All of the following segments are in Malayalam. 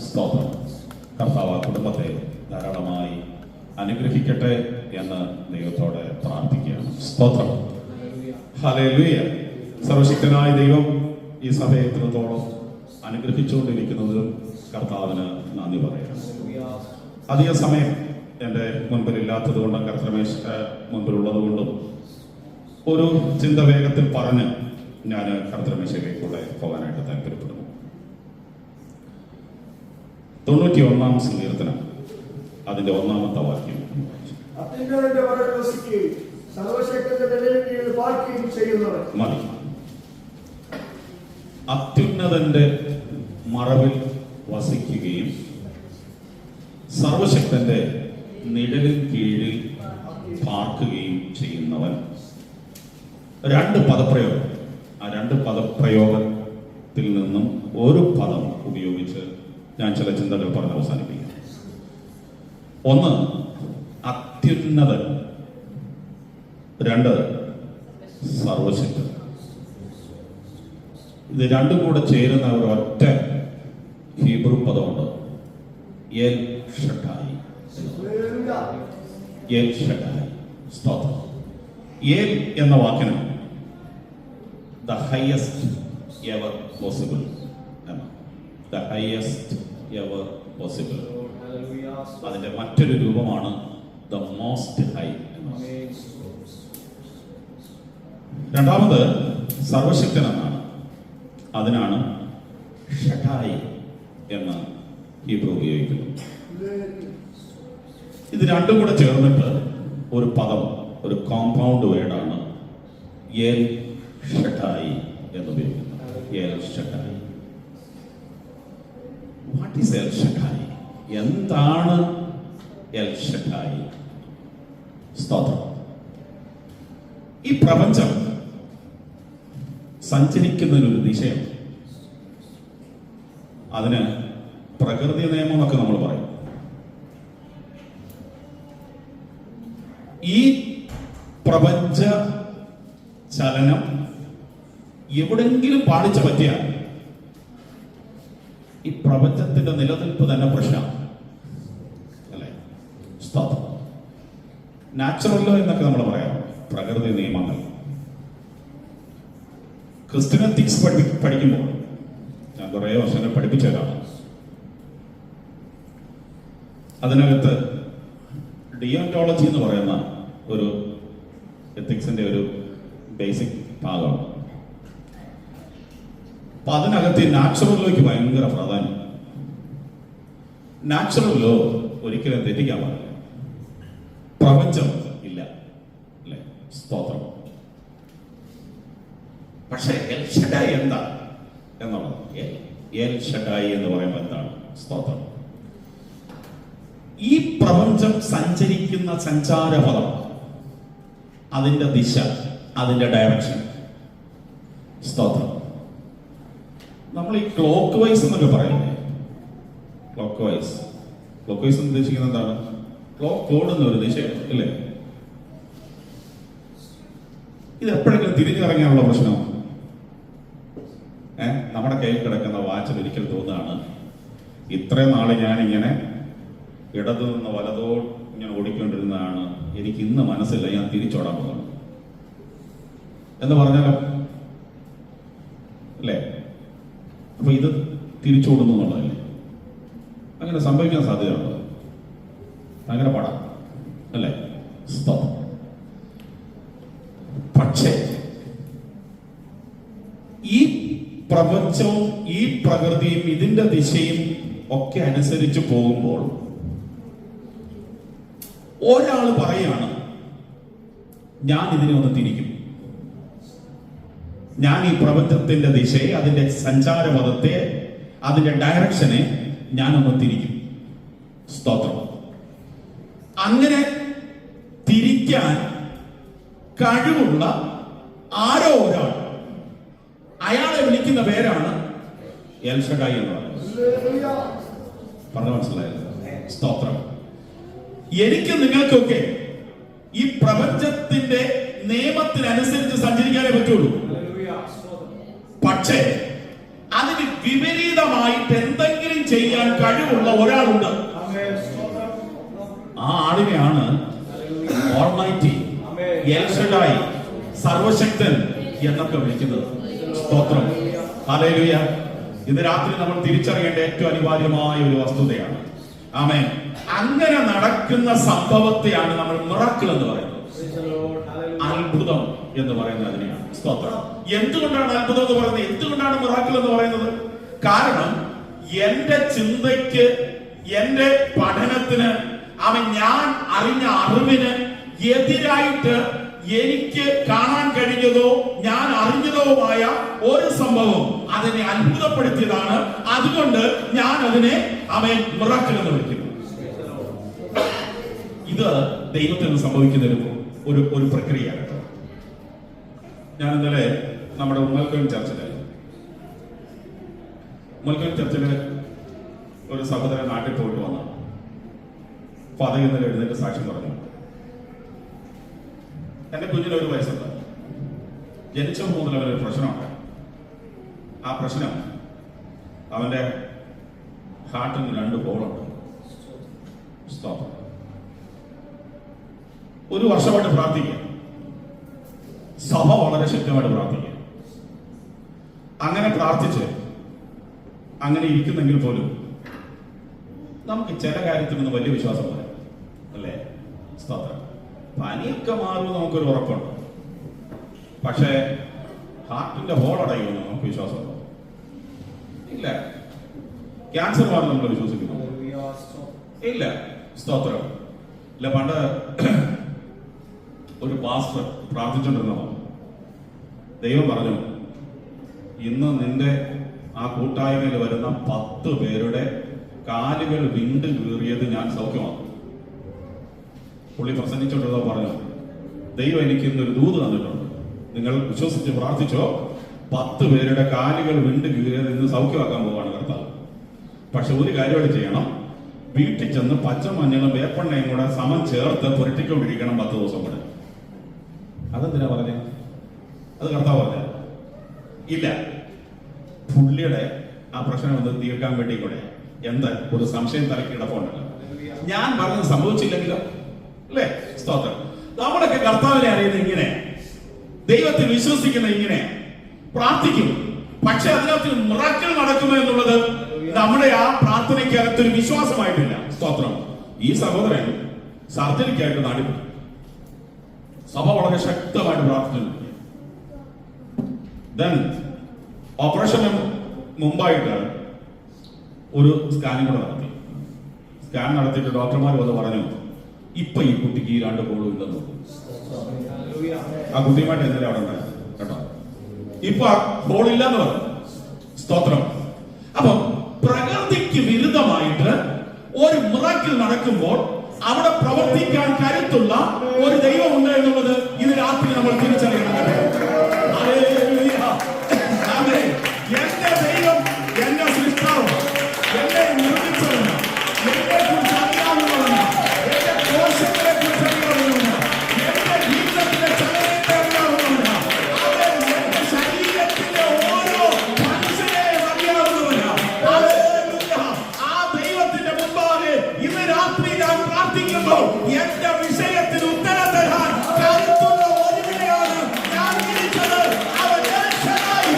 സ്തോത്രം. കർത്താവ് ആ കുടുംബത്തെ ധാരാളമായി അനുഗ്രഹിക്കട്ടെ എന്ന് ദൈവത്തോടെ പ്രാർത്ഥിക്കുകയാണ്. സ്തോത്രം. ഹല്ലേലൂയ. സർവശക്തനായ ദൈവം ഈ സഭയെ എത്രത്തോളം അനുഗ്രഹിച്ചുകൊണ്ടിരിക്കുന്നതിലും കർത്താവിന് നന്ദി പറയുകയാണ്. അധിക സമയം എൻ്റെ മുൻപിലില്ലാത്തത് കൊണ്ടും കർത്തരമേശ് മുൻപിലുള്ളത് കൊണ്ടും ഒരു ചിന്ത വേഗത്തിൽ പറഞ്ഞ് ഞാൻ കർത്തരമേശയിലേക്കൂടെ പോകാനായിട്ട് താല്പര്യപ്പെടുന്നു. 91-ാം സങ്കീർത്തനം അതിന്റെ 1-ാമത്തെ വാക്യം. മതി. അത്യുന്നതന്റെ മറവിൽ വസിക്കുകയും സർവശക്തന്റെ നിഴലിൻ കീഴിൽ പാർക്കുകയും ചെയ്യുന്നവൻ. രണ്ട് പദപ്രയോഗം. ആ രണ്ട് പദപ്രയോഗത്തിൽ നിന്നും ഒരു പദം ഉപയോഗിച്ച് ഞാൻ ചില ചിന്തകൾ പറഞ്ഞ് അവസാനിപ്പിക്കാം. ഒന്ന്, അത്യുന്നതൻ. രണ്ട്, സർവശക്തൻ. ഇത് രണ്ടും കൂടെ ചേരുന്ന ഒരു ഒറ്റ ഹീബ്രു പദമുണ്ട്, എൽ ഷഡായി. എൽ ഷഡായി. സ്തോത്രം. എൽ എന്ന വാക്കിന് the highest ever possible. The highest ever possible. അതിന്റെ മറ്റൊരു രൂപമാണ് ദ മോസ്റ്റ് ഹൈ. രണ്ടാമത് സർവശക്തൻ എന്നാണ്. അതിനാണ് ഷഡായി എന്ന് ഹീബ്രു ഉപയോഗിക്കുന്നു. ഇത് രണ്ടും കൂടെ ചേർന്നിട്ട് ഒരു പദം, ഒരു കോമ്പൗണ്ട് വേർഡാണ് എൽ ഷഡായി എന്ന് ഉപയോഗിക്കുന്നത്. El Shaddai. What is El Shaddai? എന്താണ് എൽ ഷഡായി? സ്തോത്രം. ഈ പ്രപഞ്ചം സഞ്ചരിക്കുന്നതിനൊരു ദിശയാണ്. അതിന് പ്രകൃതി നിയമം എന്നൊക്കെ നമ്മൾ പറയും. ഈ പ്രപഞ്ച ചലനം എവിടെങ്കിലും പാളിച്ച പറ്റിയാൽ ഈ പ്രപഞ്ചത്തിന്റെ നിലനിൽപ്പ് തന്നെ പ്രശ്നമാണ്, അല്ലെ? സ്തോത്രം. നാച്ചുറൽ ലോ എന്നൊക്കെ നമ്മൾ പറയാം, പ്രകൃതി നിയമങ്ങൾ. ക്രിസ്ത്യൻ എത്തിക്സ് പഠിക്കുമ്പോൾ ഞാൻ കുറേ വർഷങ്ങൾ പഠിപ്പിച്ചതാണ്. അതിനകത്ത് ഡിയോണ്ടോളജി എന്ന് പറയുന്ന ഒരു എത്തിക്സിന്റെ ഒരു ബേസിക് ഭാഗമാണ്. അപ്പൊ അതിനകത്ത് നാച്ചുറൽ ലോയ്ക്ക് ഭയങ്കര പ്രാധാന്യം. നാച്ചുറൽ ലോ ഒരിക്കലും തെറ്റിക്കാൻ പാടില്ല. പ്രപഞ്ചം ഇല്ല, അല്ലെ? സ്തോത്രം. പക്ഷെ എൽ ഷഡായി എന്താ എന്നുള്ളത്, എൽ ഷഡായി എന്ന് പറയുമ്പോൾ എന്താണ്? സ്തോത്രം. ഈ പ്രപഞ്ചം സഞ്ചരിക്കുന്ന സഞ്ചാരപഥം, അതിന്റെ ദിശ, അതിന്റെ ഡയറക്ഷൻ. സ്തോത്രം. നമ്മൾ ഈ ക്ലോക്ക് വൈസ് എന്നൊക്കെ പറയില്ലേ? Clock vice. ക്ലോക്ക് വൈസ് എന്ന് ഉദ്ദേശിക്കുന്നത് എന്താണ്? ക്ലോക്ക് ഓടുന്ന ഒരു ദിശയാണ്, അല്ലേ? ഇത് എപ്പോഴെങ്കിലും തിരിഞ്ഞിറങ്ങിയാനുള്ള പ്രശ്നം. നമ്മുടെ കയ്യിൽ കിടക്കുന്ന വാച്ചിൽ ഒരിക്കൽ തോന്നുകയാണ്, ഇത്രയും നാളെ ഞാനിങ്ങനെ ഇടതു നിന്ന് വലതോ ഇങ്ങനെ ഓടിക്കൊണ്ടിരുന്നതാണ്, എനിക്ക് ഇന്ന് മനസ്സില്ല, ഞാൻ തിരിച്ചോടാൻ പോകുന്നു എന്ന് പറഞ്ഞാലോ, അല്ലേ? അപ്പൊ ഇത് തിരിച്ചോടുന്നു എന്നുള്ളതല്ലേ? അങ്ങനെ സംഭവിക്കാൻ സാധ്യതയുണ്ട്. അങ്ങനെ പാടാം, അല്ലേ? സ്തോത്രം. പക്ഷേ ഈ പ്രപഞ്ചവും ഈ പ്രകൃതിയും ഇതിന്റെ ദിശയും ഒക്കെ അനുസരിച്ച് പോകുമ്പോൾ ഒരാൾ പറയാണ്, ഞാൻ ഇതിനെ ഒന്ന് തിരിക്കും, ഞാൻ ഈ പ്രപഞ്ചത്തിന്റെ ദിശയെ, അതിന്റെ സഞ്ചാരപഥത്തെ, അതിന്റെ ഡയറക്ഷനെ ഞാനൊന്ന് തിരിക്കും. സ്തോത്രം. അങ്ങനെ തിരിക്കാൻ കഴിവുള്ള ആരോ ഒരാൾ, അയാളെ വിളിക്കുന്ന പേരാണ് എൽ ഷഡായി എന്ന് പറയുന്നത്. പറഞ്ഞ മനസ്സിലായത്? സ്തോത്രം. എനിക്ക് നിങ്ങൾക്കൊക്കെ ഈ പ്രപഞ്ചത്തിന്റെ നിയമത്തിനനുസരിച്ച് സഞ്ചരിക്കാനേ പറ്റുള്ളൂ. പക്ഷേ അതിന് വിപരീതമായിട്ട് എന്തെങ്കിലും ചെയ്യാൻ കഴിവുള്ള ഒരാളുണ്ട്. ആ ആളിനെയാണ് ഓൾമൈറ്റി, എൽ ഷഡായി, സർവശക്തൻ എന്നൊക്കെ വിളിക്കുന്നത്. സ്തോത്രം, ഹല്ലേലൂയ. ഇത് രാത്രി നമ്മൾ തിരിച്ചറിയേണ്ട ഏറ്റവും അനിവാര്യമായ ഒരു വസ്തുതയാണ്. ആമേൻ. അങ്ങനെ നടക്കുന്ന സംഭവത്തെയാണ് നമ്മൾ മിറക്കിൾ എന്ന് പറയുന്നത്. അത്ഭുതം എന്ന് പറയുന്നത് അതിനെയാണ്. സ്തോത്രം. എന്തുകൊണ്ടാണ് അത്ഭുതം എന്ന് പറയുന്നത്? എന്തുകൊണ്ടാണ് മിറക്കിൾ എന്ന് പറയുന്നത്? കാരണം എന്റെ ചിന്തയ്ക്ക്, എന്റെ പഠനത്തിന്, ഞാൻ അറിഞ്ഞ അറിവിന് എതിരായിട്ട് എനിക്ക് കാണാൻ കഴിഞ്ഞതോ ഞാൻ അറിഞ്ഞതോമായ ഒരു സംഭവം അതിനെ അത്ഭുതപ്പെടുത്തിയതാണ്. അതുകൊണ്ട് ഞാൻ അതിനെ മിറക്കിൾ എന്ന് വിളിക്കുന്നു. ഇത് ദൈവത്തിൽ നിന്ന് സംഭവിക്കുന്ന ഒരു പ്രക്രിയയാണ്. ഞാൻ ഇന്നലെ നമ്മുടെ ഉമ്മൽക്കോൻ ചർച്ചില് ഒരു സഹോദരൻ നാട്ടിൽ പോയിട്ട് വന്നു. അപ്പൊ അത് ഇന്നലെ എഴുന്നേറ്റ് സാക്ഷ്യം പറഞ്ഞു. എന്റെ കുഞ്ഞിന് 1 വയസ്സുണ്ട്. ജനിച്ച മുതൽ അവനൊരു പ്രശ്നമുണ്ട്. ആ പ്രശ്നം അവന്റെ ഹാർട്ടിന് 2 ഹോളുണ്ട്. സ്റ്റോപ്പ്. 1 വർഷമായിട്ട് പ്രാർത്ഥിക്കുക, സഭ വളരെ ശക്തമായിട്ട് പ്രാർത്ഥിക്കുക. അങ്ങനെ പ്രാർത്ഥിച്ച് അങ്ങനെ ഇരിക്കുന്നെങ്കിൽ പോലും നമുക്ക് ചില കാര്യത്തിനൊന്നും വലിയ വിശ്വാസം പറയാം, അല്ലേ? സ്തോത്രം. പനിയൊക്കെ മാറും, നമുക്കൊരു ഉറപ്പുണ്ട്. പക്ഷേ ഹാർട്ടിന്റെ ഹോൾ അടയുമെന്ന് നമുക്ക് വിശ്വാസമുണ്ടോ? ഇല്ല. ക്യാൻസർ മാറും നമ്മൾ വിശ്വസിക്കുന്നു? ഇല്ല. സ്തോത്രം. ഇല്ല. പണ്ട് ഒരു പാസ്റ്റർ പ്രാർത്ഥിച്ചുകൊണ്ടിരുന്നതാണ്. ദൈവം പറഞ്ഞു, ഇന്ന് നിന്റെ ആ കൂട്ടായ്മയിൽ വരുന്ന 10 പേരുടെ കാലുകൾ വിണ്ട് കീറിയത് ഞാൻ സൗഖ്യമാക്കും. പുള്ളി പ്രസംഗിച്ചുകൊണ്ടിരുന്നോ പറഞ്ഞു, ദൈവം എനിക്ക് ഇന്നൊരു ദൂത് തന്നിട്ടുണ്ട്. നിങ്ങൾ വിശ്വസിച്ച് പ്രാർത്ഥിച്ചോ, 10 പേരുടെ കാലുകൾ വിണ്ട് കീറിയത് ഇന്ന് സൗഖ്യമാക്കാൻ പോവാണ് കർത്താവ്. പക്ഷെ ഒരു കാര്യം ചെയ്യണം, വീട്ടിൽ ചെന്ന് പച്ചമഞ്ഞളും വേപ്പെണ്ണയും കൂടെ സമം ചേർത്ത് പുരട്ടിക്കൊണ്ടിരിക്കണം 10 ദിവസം കൂടെ. അതെന്തിനാ പറഞ്ഞേ? അത് കർത്താവ് പറഞ്ഞ ഇല്ല. പുള്ളിയുടെ ആ പ്രശ്നം ഒന്ന് തീർക്കാൻ വേണ്ടി കൂടെ എന്താ ഒരു സംശയം തലക്ക് കിടപ്പുണ്ടല്ലോ. ഞാൻ പറഞ്ഞത് സംഭവിച്ചില്ലെങ്കിലോ, അല്ലേ? സ്തോത്രം. നമ്മളൊക്കെ കർത്താവിനെ അറിയുന്നത് ഇങ്ങനെ, ദൈവത്തിൽ വിശ്വസിക്കുന്ന ഇങ്ങനെ പ്രാർത്ഥിക്കും. പക്ഷെ അതിനകത്ത് മിറക്കിൾ നടക്കുമോ എന്നുള്ളത് നമ്മുടെ ആ പ്രാർത്ഥനയ്ക്കകത്തൊരു വിശ്വാസമായിട്ടില്ല. സ്തോത്രം. ഈ സഹോദരൻ സർജറിക്കായിട്ട് നാട്ടിൽ സഭ വളരെ ശക്തമായിട്ട് പ്രാർത്ഥിച്ചു. ഓപ്പറേഷന് മുമ്പായിട്ട് ഒരു സ്കാനിംഗ് കൂടെ നടത്തി. സ്കാൻ നടത്തിയിട്ട് ഡോക്ടർമാർ വന്ന് പറഞ്ഞു, ഇപ്പൊ ഈ കുട്ടിക്ക് ഈ 2 ഹോളും ഇല്ലെന്ന്. ആ കുട്ടിയുമായിട്ട് എന്തായാലും അവിടെ ഉണ്ടായിരുന്നു കേട്ടോ. ഇപ്പൊ ഹോളില്ലെന്ന് പറഞ്ഞു. സ്തോത്രം. അപ്പൊ പ്രകൃതിക്ക് വിരുദ്ധമായിട്ട് ഒരു മിറക്കിൾ നടക്കുമ്പോൾ അവിടെ പ്രവർത്തിക്കാൻ കരുത്തുള്ള ഒരു ദൈവമുണ്ട് എന്നുള്ളത് ഇത് രാത്രി നമ്മൾ തിരിച്ചറിയണം. എന്റെ ദൈവം, എന്റെ സൃഷ്ടാവ്, എന്നെ നിർമ്മിച്ചവന്, എന്നെ കുറിച്ച് അറിയാവുന്നവന്, എന്റെ കോശങ്ങളെ കുറിച്ച് അറിയാവുന്നവന്, എന്റെ ജീവിതത്തിന്റെ ചലനത്തെ അറിയാവുന്നവന്, അവൻ എന്റെ ശരീരത്തിന്റെ ഓരോ മനുഷ്യനെയും അറിയാവുന്നവന്. ആ ദൈവത്തിന്റെ മുമ്പാകെ ഇന്ന് രാത്രി ഞാൻ പ്രാർത്ഥിക്കുമ്പോൾ എന്റെ വിഷയത്തിന് ഉത്തരം തരാൻ കരുത്തുള്ള ഒരുവനെയാണ് ഞാൻ വിളിച്ചത്. അവൻ രക്ഷകനായി.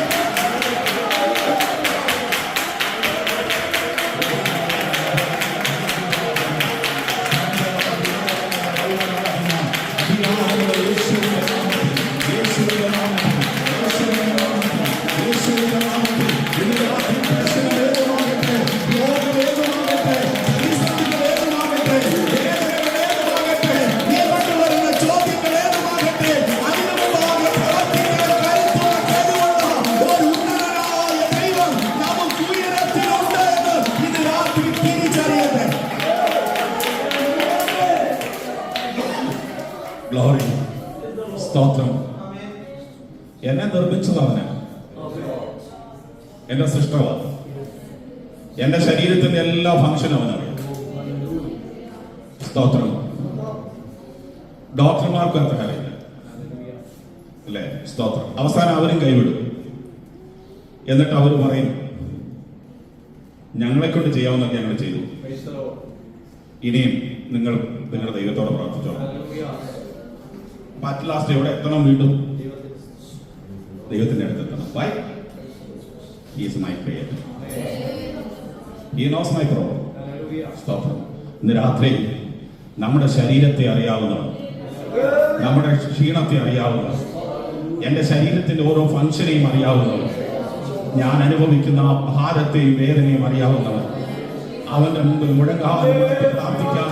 ഗ്ലോറി. സ്തോത്രം. എന്നെ നിർമ്മിച്ചതവന്, എന്റെ സൃഷ്ടമാണ്. എന്റെ ശരീരത്തിന്റെ എല്ലാ ഫംഗ്ഷനും അവനറിയാം. സ്തോത്രം. ഡോക്ടർമാർക്കും അത്ര അറിയില്ല, അല്ലേ? സ്തോത്രം. അവസാനം അവരും കൈവിടും. എന്നിട്ട് അവർ പറയും, ഞങ്ങളെ കൊണ്ട് ചെയ്യാവുന്നൊക്കെ ഞങ്ങൾ ചെയ്തു. ഇനിയും നിങ്ങൾ നിങ്ങളുടെ ദൈവത്തോടെ പ്രാർത്ഥിച്ചോളാം. അറ്റ് ലാസ്റ്റ് എവിടെ എത്തണം? വീണ്ടും ദൈവത്തിന്റെ അടുത്തെത്തണം. Why? He is my creator. He knows my problem. സ്തോത്രം. ഇന്ന് രാത്രി നമ്മുടെ ശരീരത്തെ അറിയാവുന്നവൻ, നമ്മുടെ ക്ഷീണത്തെ അറിയാവുന്നവൻ, എന്റെ ശരീരത്തിന്റെ ഓരോ ഫംഗ്ഷനെയും അറിയാവുന്നവൻ, ഞാൻ അനുഭവിക്കുന്ന ഭാരത്തെയും വേദനയും അറിയാവുന്നവൻ, അവന്റെ മുമ്പിൽ മുഴങ്ങാതെ പ്രാർത്ഥിക്കാൻ,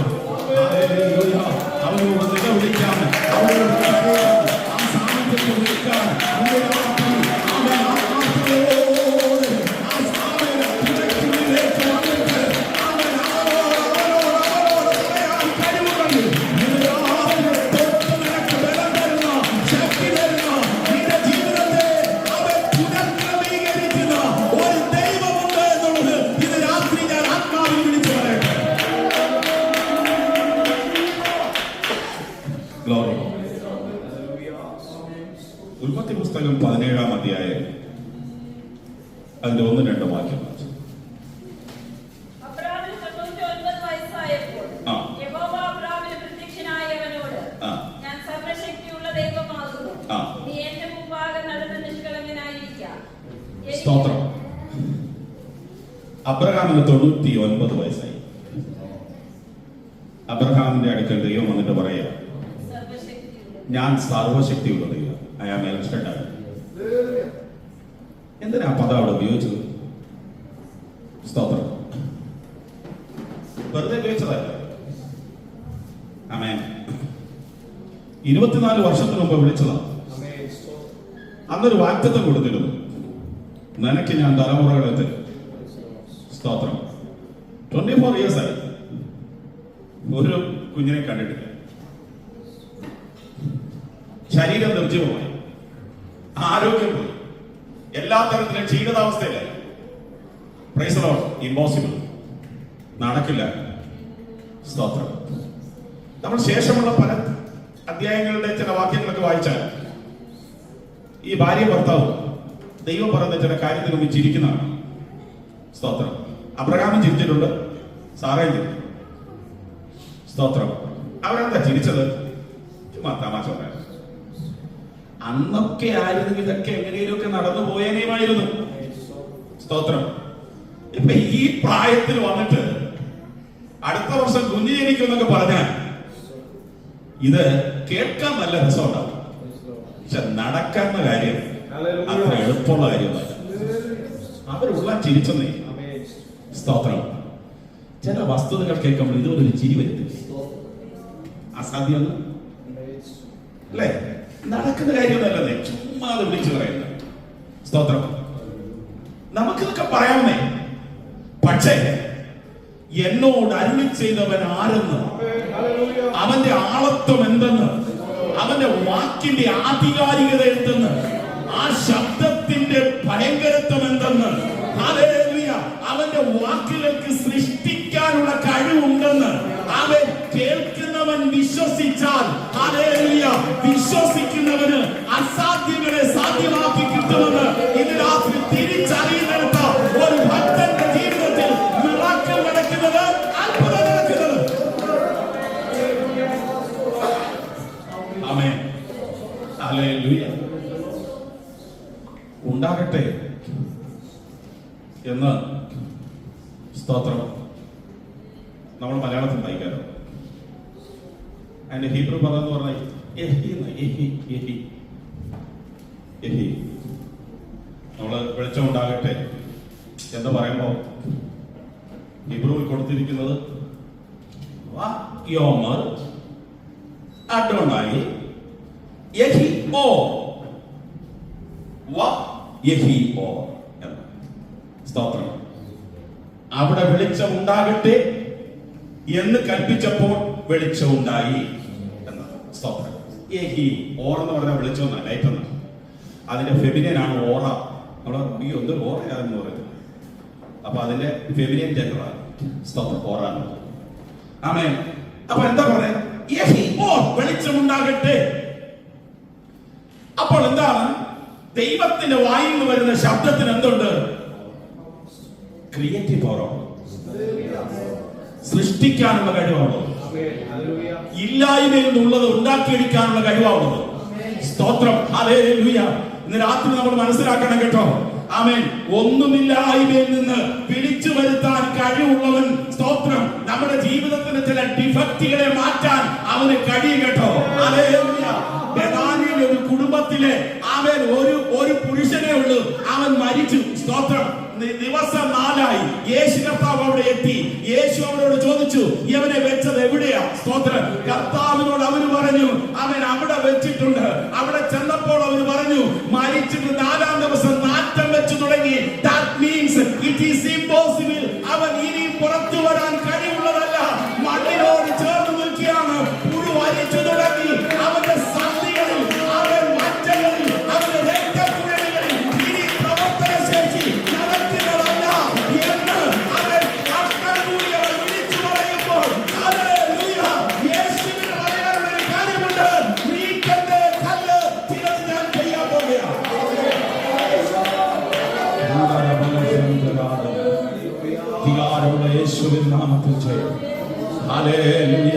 അവനോട് നിലവിളിക്കാൻ, അവനോട് ആ സാന്നിധ്യത്തിൽ നിൽക്കാൻ, ഉൽപ്പത്തി പുസ്തകം 17-ാം അധ്യായം അതിന്റെ 1-2 വാക്യം. സ്തോത്രം. അബ്രഹാമിന് 99 വയസ്സായി. അബ്രഹാമിന്റെ അടുക്കൽ ദൈവം വന്നിട്ട് പറയാ, ഞാൻ സർവശക്തിയുള്ള ദൈവം, ഐ ആം എൽ ഷഡായ്. എന്തിനാ പദം അവിടെ ഉപയോഗിച്ചത്? സ്തോത്രം. വെറുതെ ഉപയോഗിച്ചതല്ല. ആമേൻ. 24 വർഷത്തിന് മുമ്പ് വിളിച്ചതാണ്. അന്നൊരു വാഗ്ദത്തം കൊടുത്തിരുന്നു, നിനക്ക് ഞാൻ തലമുറകളെ തരും. സ്തോത്രം. 24 years ആയി ഒരു കുഞ്ഞിനെ കണ്ടിട്ടില്ല. ശരീരം നിർജ്ജീവമായി, ആരോഗ്യം പോയി, എല്ലാ തരത്തിലും ക്ഷീണിതാവസ്ഥയിലായി. Praise the Lord. ഇമ്പോസിബിൾ, നടക്കില്ല. സ്തോത്രം. നമ്മൾ ശേഷമുള്ള പല അധ്യായങ്ങളുടെ ചില വാക്യങ്ങളൊക്കെ വായിച്ചാൽ ഈ ഭാര്യ ഭർത്താവും ദൈവം പറയുന്ന ചില കാര്യത്തിന് മുമ്പ് ചിരിക്കുന്നതാണ്. സ്തോത്രം. അബ്രഹാമും ചിരിച്ചിട്ടുണ്ട്, സാറയും ചിരിച്ചു. സ്തോത്രം. അവരെന്താ ചിരിച്ചത്? ചുമ്മാ തമാശ പറയാം. അന്നൊക്കെ ആയിരുന്നെങ്കിൽ ഇതൊക്കെ എങ്ങനെയൊക്കെ നടന്നു പോയേനെയുമായിരുന്നു. സ്തോത്രം. ഇപ്പൊ ഈ പ്രായത്തിൽ വന്നിട്ട് അടുത്ത വർഷം കുഞ്ഞു ജനിക്കുമെന്നൊക്കെ പറഞ്ഞാൽ ഇത് കേൾക്കാൻ നല്ല രസമുണ്ടാവും, പക്ഷെ നടക്കുന്ന കാര്യം അത്ര എളുപ്പമുള്ള കാര്യമല്ല. അവരുള്ള ചിരിച്ചെന്നേ. സ്തോത്രം. ചില വസ്തുതകൾ കേൾക്കുമ്പോൾ ഇതുപോലെ ഒരു ചിരി വരുത്തില്ല. അസാധ്യം അല്ലേ? നടക്കുന്ന കാര്യമൊന്നല്ലേ, ചുമ്മാ അത് വിളിച്ചു പറയുന്നത്. സ്തോത്രം. നമുക്കിതൊക്കെ പറയാവുന്നേ, പക്ഷേ എന്നോട് അരുളി ചെയ്തവൻ ആരെന്ന്, അവന്റെ ആളത്വം എന്തെന്ന്, അവന്റെ വാക്കിന്റെ ആധികാരികത എന്തെന്ന്, ആ ശബ്ദത്തിന്റെ ഭയങ്കരത്വം എന്തെന്ന്, ഹല്ലേലൂയ, അവന്റെ വാക്കുകൾക്ക് സൃഷ്ടിക്കാനുള്ള കഴിവുണ്ടെന്ന് അവൻ കേൾക്കുന്നവൻ വിശ്വസിച്ചാൽ, ഹല്ലേലൂയ, വിശ്വസിക്കുന്നവന് അസാധ്യങ്ങളെ സാധ്യമാക്കി കിട്ടുമെന്ന് ഇന്ന് രാത്രി തിരിച്ചറിയുന്നിടത്ത് ഒരു ഭക്തന്റെ ജീവിതത്തിൽ മിറാക്കിൾ നടക്കുന്നത്, അത്ഭുതം നടക്കുന്നത്. ആമേൻ. ഹല്ലേലൂയ. ഉണ്ടാകട്ടെ എന്ന് സ്തോത്രം നമ്മൾ മലയാളത്തിൽ വായിക്കാറ്. അതിന്റെ ഹീബ്രു പദം എന്ന് പറഞ്ഞാൽ നമ്മള് വെളിച്ചം ഉണ്ടാകട്ടെ എന്ന് പറയുമ്പോ ഹീബ്രുവിൽ കൊടുത്തിരിക്കുന്നത് യോമർ അഡോണായി യഹി ഓ യഹി ഓ. സ്തോത്രം. അവിടെ വെളിച്ചം ഉണ്ടാകട്ടെ എന്ന് കൽപ്പിച്ചപ്പോൾ വെളിച്ചം ഉണ്ടായി എന്നാണ്. സ്തോത്രം. ഏഹി ഓർ എന്ന് പറഞ്ഞാൽ വെളിച്ചം എന്നാണ്, ലൈറ്റ് എന്നാണ്. അതിന്റെ ഫെമിനിയൻ ആണ് ഓറ. നമ്മളെ ഈ ഒന്ന് ഓറയാന്ന് പറയുന്നത്. അപ്പൊ അതിന്റെ ഫെമിനിയൻ ജെൻഡറാണ്. സ്തോത്രം. ഓറ. ആമേൻ. അപ്പൊ എന്താ പറയാ? ഏഹി ഓർ, വെളിച്ചം ഉണ്ടാകട്ടെ. അപ്പോൾ എന്താണ്? ദൈവത്തിന്റെ വായിൽ നിന്ന് വരുന്ന ശബ്ദത്തിന് എന്തുണ്ട്? ക്രിയേറ്റീവ് പവറാണ്. സൃഷ്ടിക്കാനുള്ള കഴിവാണ്. ഇല്ലായ്മയിൽ നിന്നുള്ളത് ഉണ്ടാക്കിയെടുക്കാനുള്ള കഴിവാണത്. സ്തോത്രം. ഹല്ലേലൂയ. ഇന്ന് രാത്രി നമ്മൾ മനസ്സിലാക്കണം കേട്ടോ. ആമേൻ. ഒന്നുമില്ലായ്മയിൽ നിന്ന് പിടിച്ചു വരുത്താൻ കഴിവുള്ളവൻ. സ്തോത്രം. നമ്മുടെ ജീവിതത്തിന്റെ ചില ഡിഫക്റ്റുകളെ മാറ്റാൻ അവന് കഴിയും കേട്ടോ. ഹല്ലേലൂയ. ബെഥാനിയിൽ ഒരു കുടുംബത്തിലെ അവൻ ഒരു പുരുഷനേ ഉള്ളൂ. അവൻ മരിച്ചു. സ്തോത്രം. ദിവസം 4 യേശു കർത്താവ് അവിടെ എത്തി. യേശു അവരോട് ചോദിച്ചു, ഇവനെ വെച്ചത് എവിടെയാ? സ്തോത്രം. കർത്താവിനോട് അവര് പറഞ്ഞു, അവൻ അവിടെ വെച്ചിട്ടുണ്ട്. അവിടെ ചെന്നപ്പോൾ അവര് പറഞ്ഞു, മരിച്ചിട്ട് 4-ാം ദിവസം നാറ്റം വെച്ചു തുടങ്ങി. That means it is impossible. അവൻ ഇനി പുറത്തു വരാൻ കഴിവുള്ളതല്ല. മണ്ണിനോട് ചേർന്ന് നിൽക്കുകയാണ്. പുഴു വലിച്ചു തുടങ്ങി. അവന്റെ സന്ധികളിൽ, അവൻ മറ്റങ്ങളിൽ, അവന്റെ രക്തക്കുഴലുകളിൽ ഇനി പ്രവർത്തനശേഷി നടത്തുന്നതല്ല എന്ന് അവൻ അക്കരകൂടി അവൻ വിളിച്ചു പറയുമ്പോൾ, ഹല്ലേലൂയ, യേശുവിന് പറയാനുള്ള ഒരു കാര്യമുണ്ട്. നീക്കന്റെ കല്ല് തിരഞ്ഞ് ഞാൻ ചെയ്യാൻ പോകുകയാണ്. അധികാരമുള്ള യേശുവിൻ നാമത്തിൽ ജയം. ഹല്ലേലൂയ.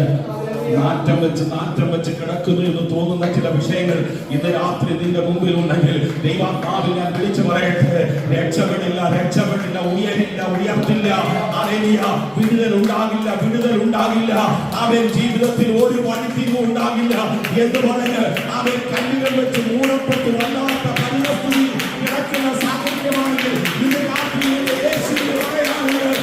നാറ്റം വെച്ച് കിടക്കുന്നു എന്ന് തോന്നുന്ന ചില വിഷയങ്ങൾ ഇന്ന് രാത്രി നിന്റെ മുമ്പിൽ ഉണ്ടെങ്കിൽ ദൈവാത്മാവിൽ ഞാൻ വിളിച്ചു പറയട്ടെ, രക്ഷപ്പെടില്ല, ഉയർത്തില്ല. ഹല്ലേലൂയ. വിടുതൽ ഉണ്ടാകില്ല. അവൻ ജീവിതത്തിൽ ഒരു വഴിത്തിരിവും ഉണ്ടാകില്ല എന്ന് പറഞ്ഞ് അവൻ കല്ലുകൾ വെച്ച് മൂടപ്പെട്ട് വല്ലാത്ത പരിസ്ഥിതി കിടക്കുന്ന സാഹചര്യമാണെങ്കിൽ ഇന്ന് രാത്രി യേശുവിന് പറയാനുള്ളത്,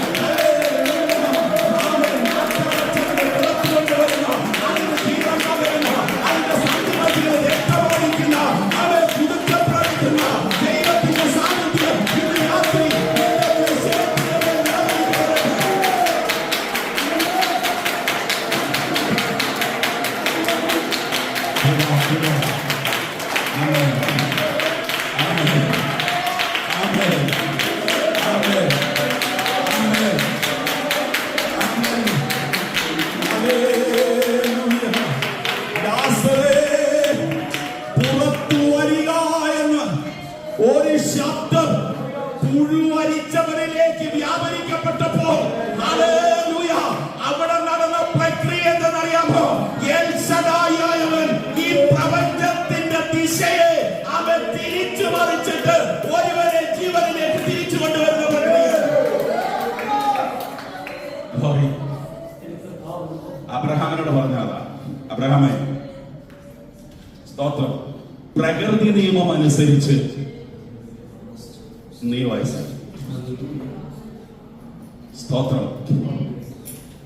ഒരു ശബ്ദം പുഴുവരിച്ചവരിലേക്ക് വ്യാപരിക്കപ്പെട്ടപ്പോൾ, ഹല്ലേലൂയ, അവിടെ നടന്ന പ്രക്രിയ എന്തെന്നറിയാമോ? എൽ ശദ്ദായിയായവൻ ഈ പ്രപഞ്ചത്തിന്റെ ദിശയെ അവൻ തിരിച്ചു മറിച്ചിട്ട് ഒരുവനെ ജീവനിലേക്ക് തിരിച്ചു കൊണ്ടുവരുന്ന പ്രക്രിയ. അബ്രഹാമിനോട് പറഞ്ഞതാ, അബ്രഹാമേ, സ്തോത്രം, പ്രകൃതി നിയമം അനുസരിച്ച് നീ വയസ്സായി. സ്തോത്രം.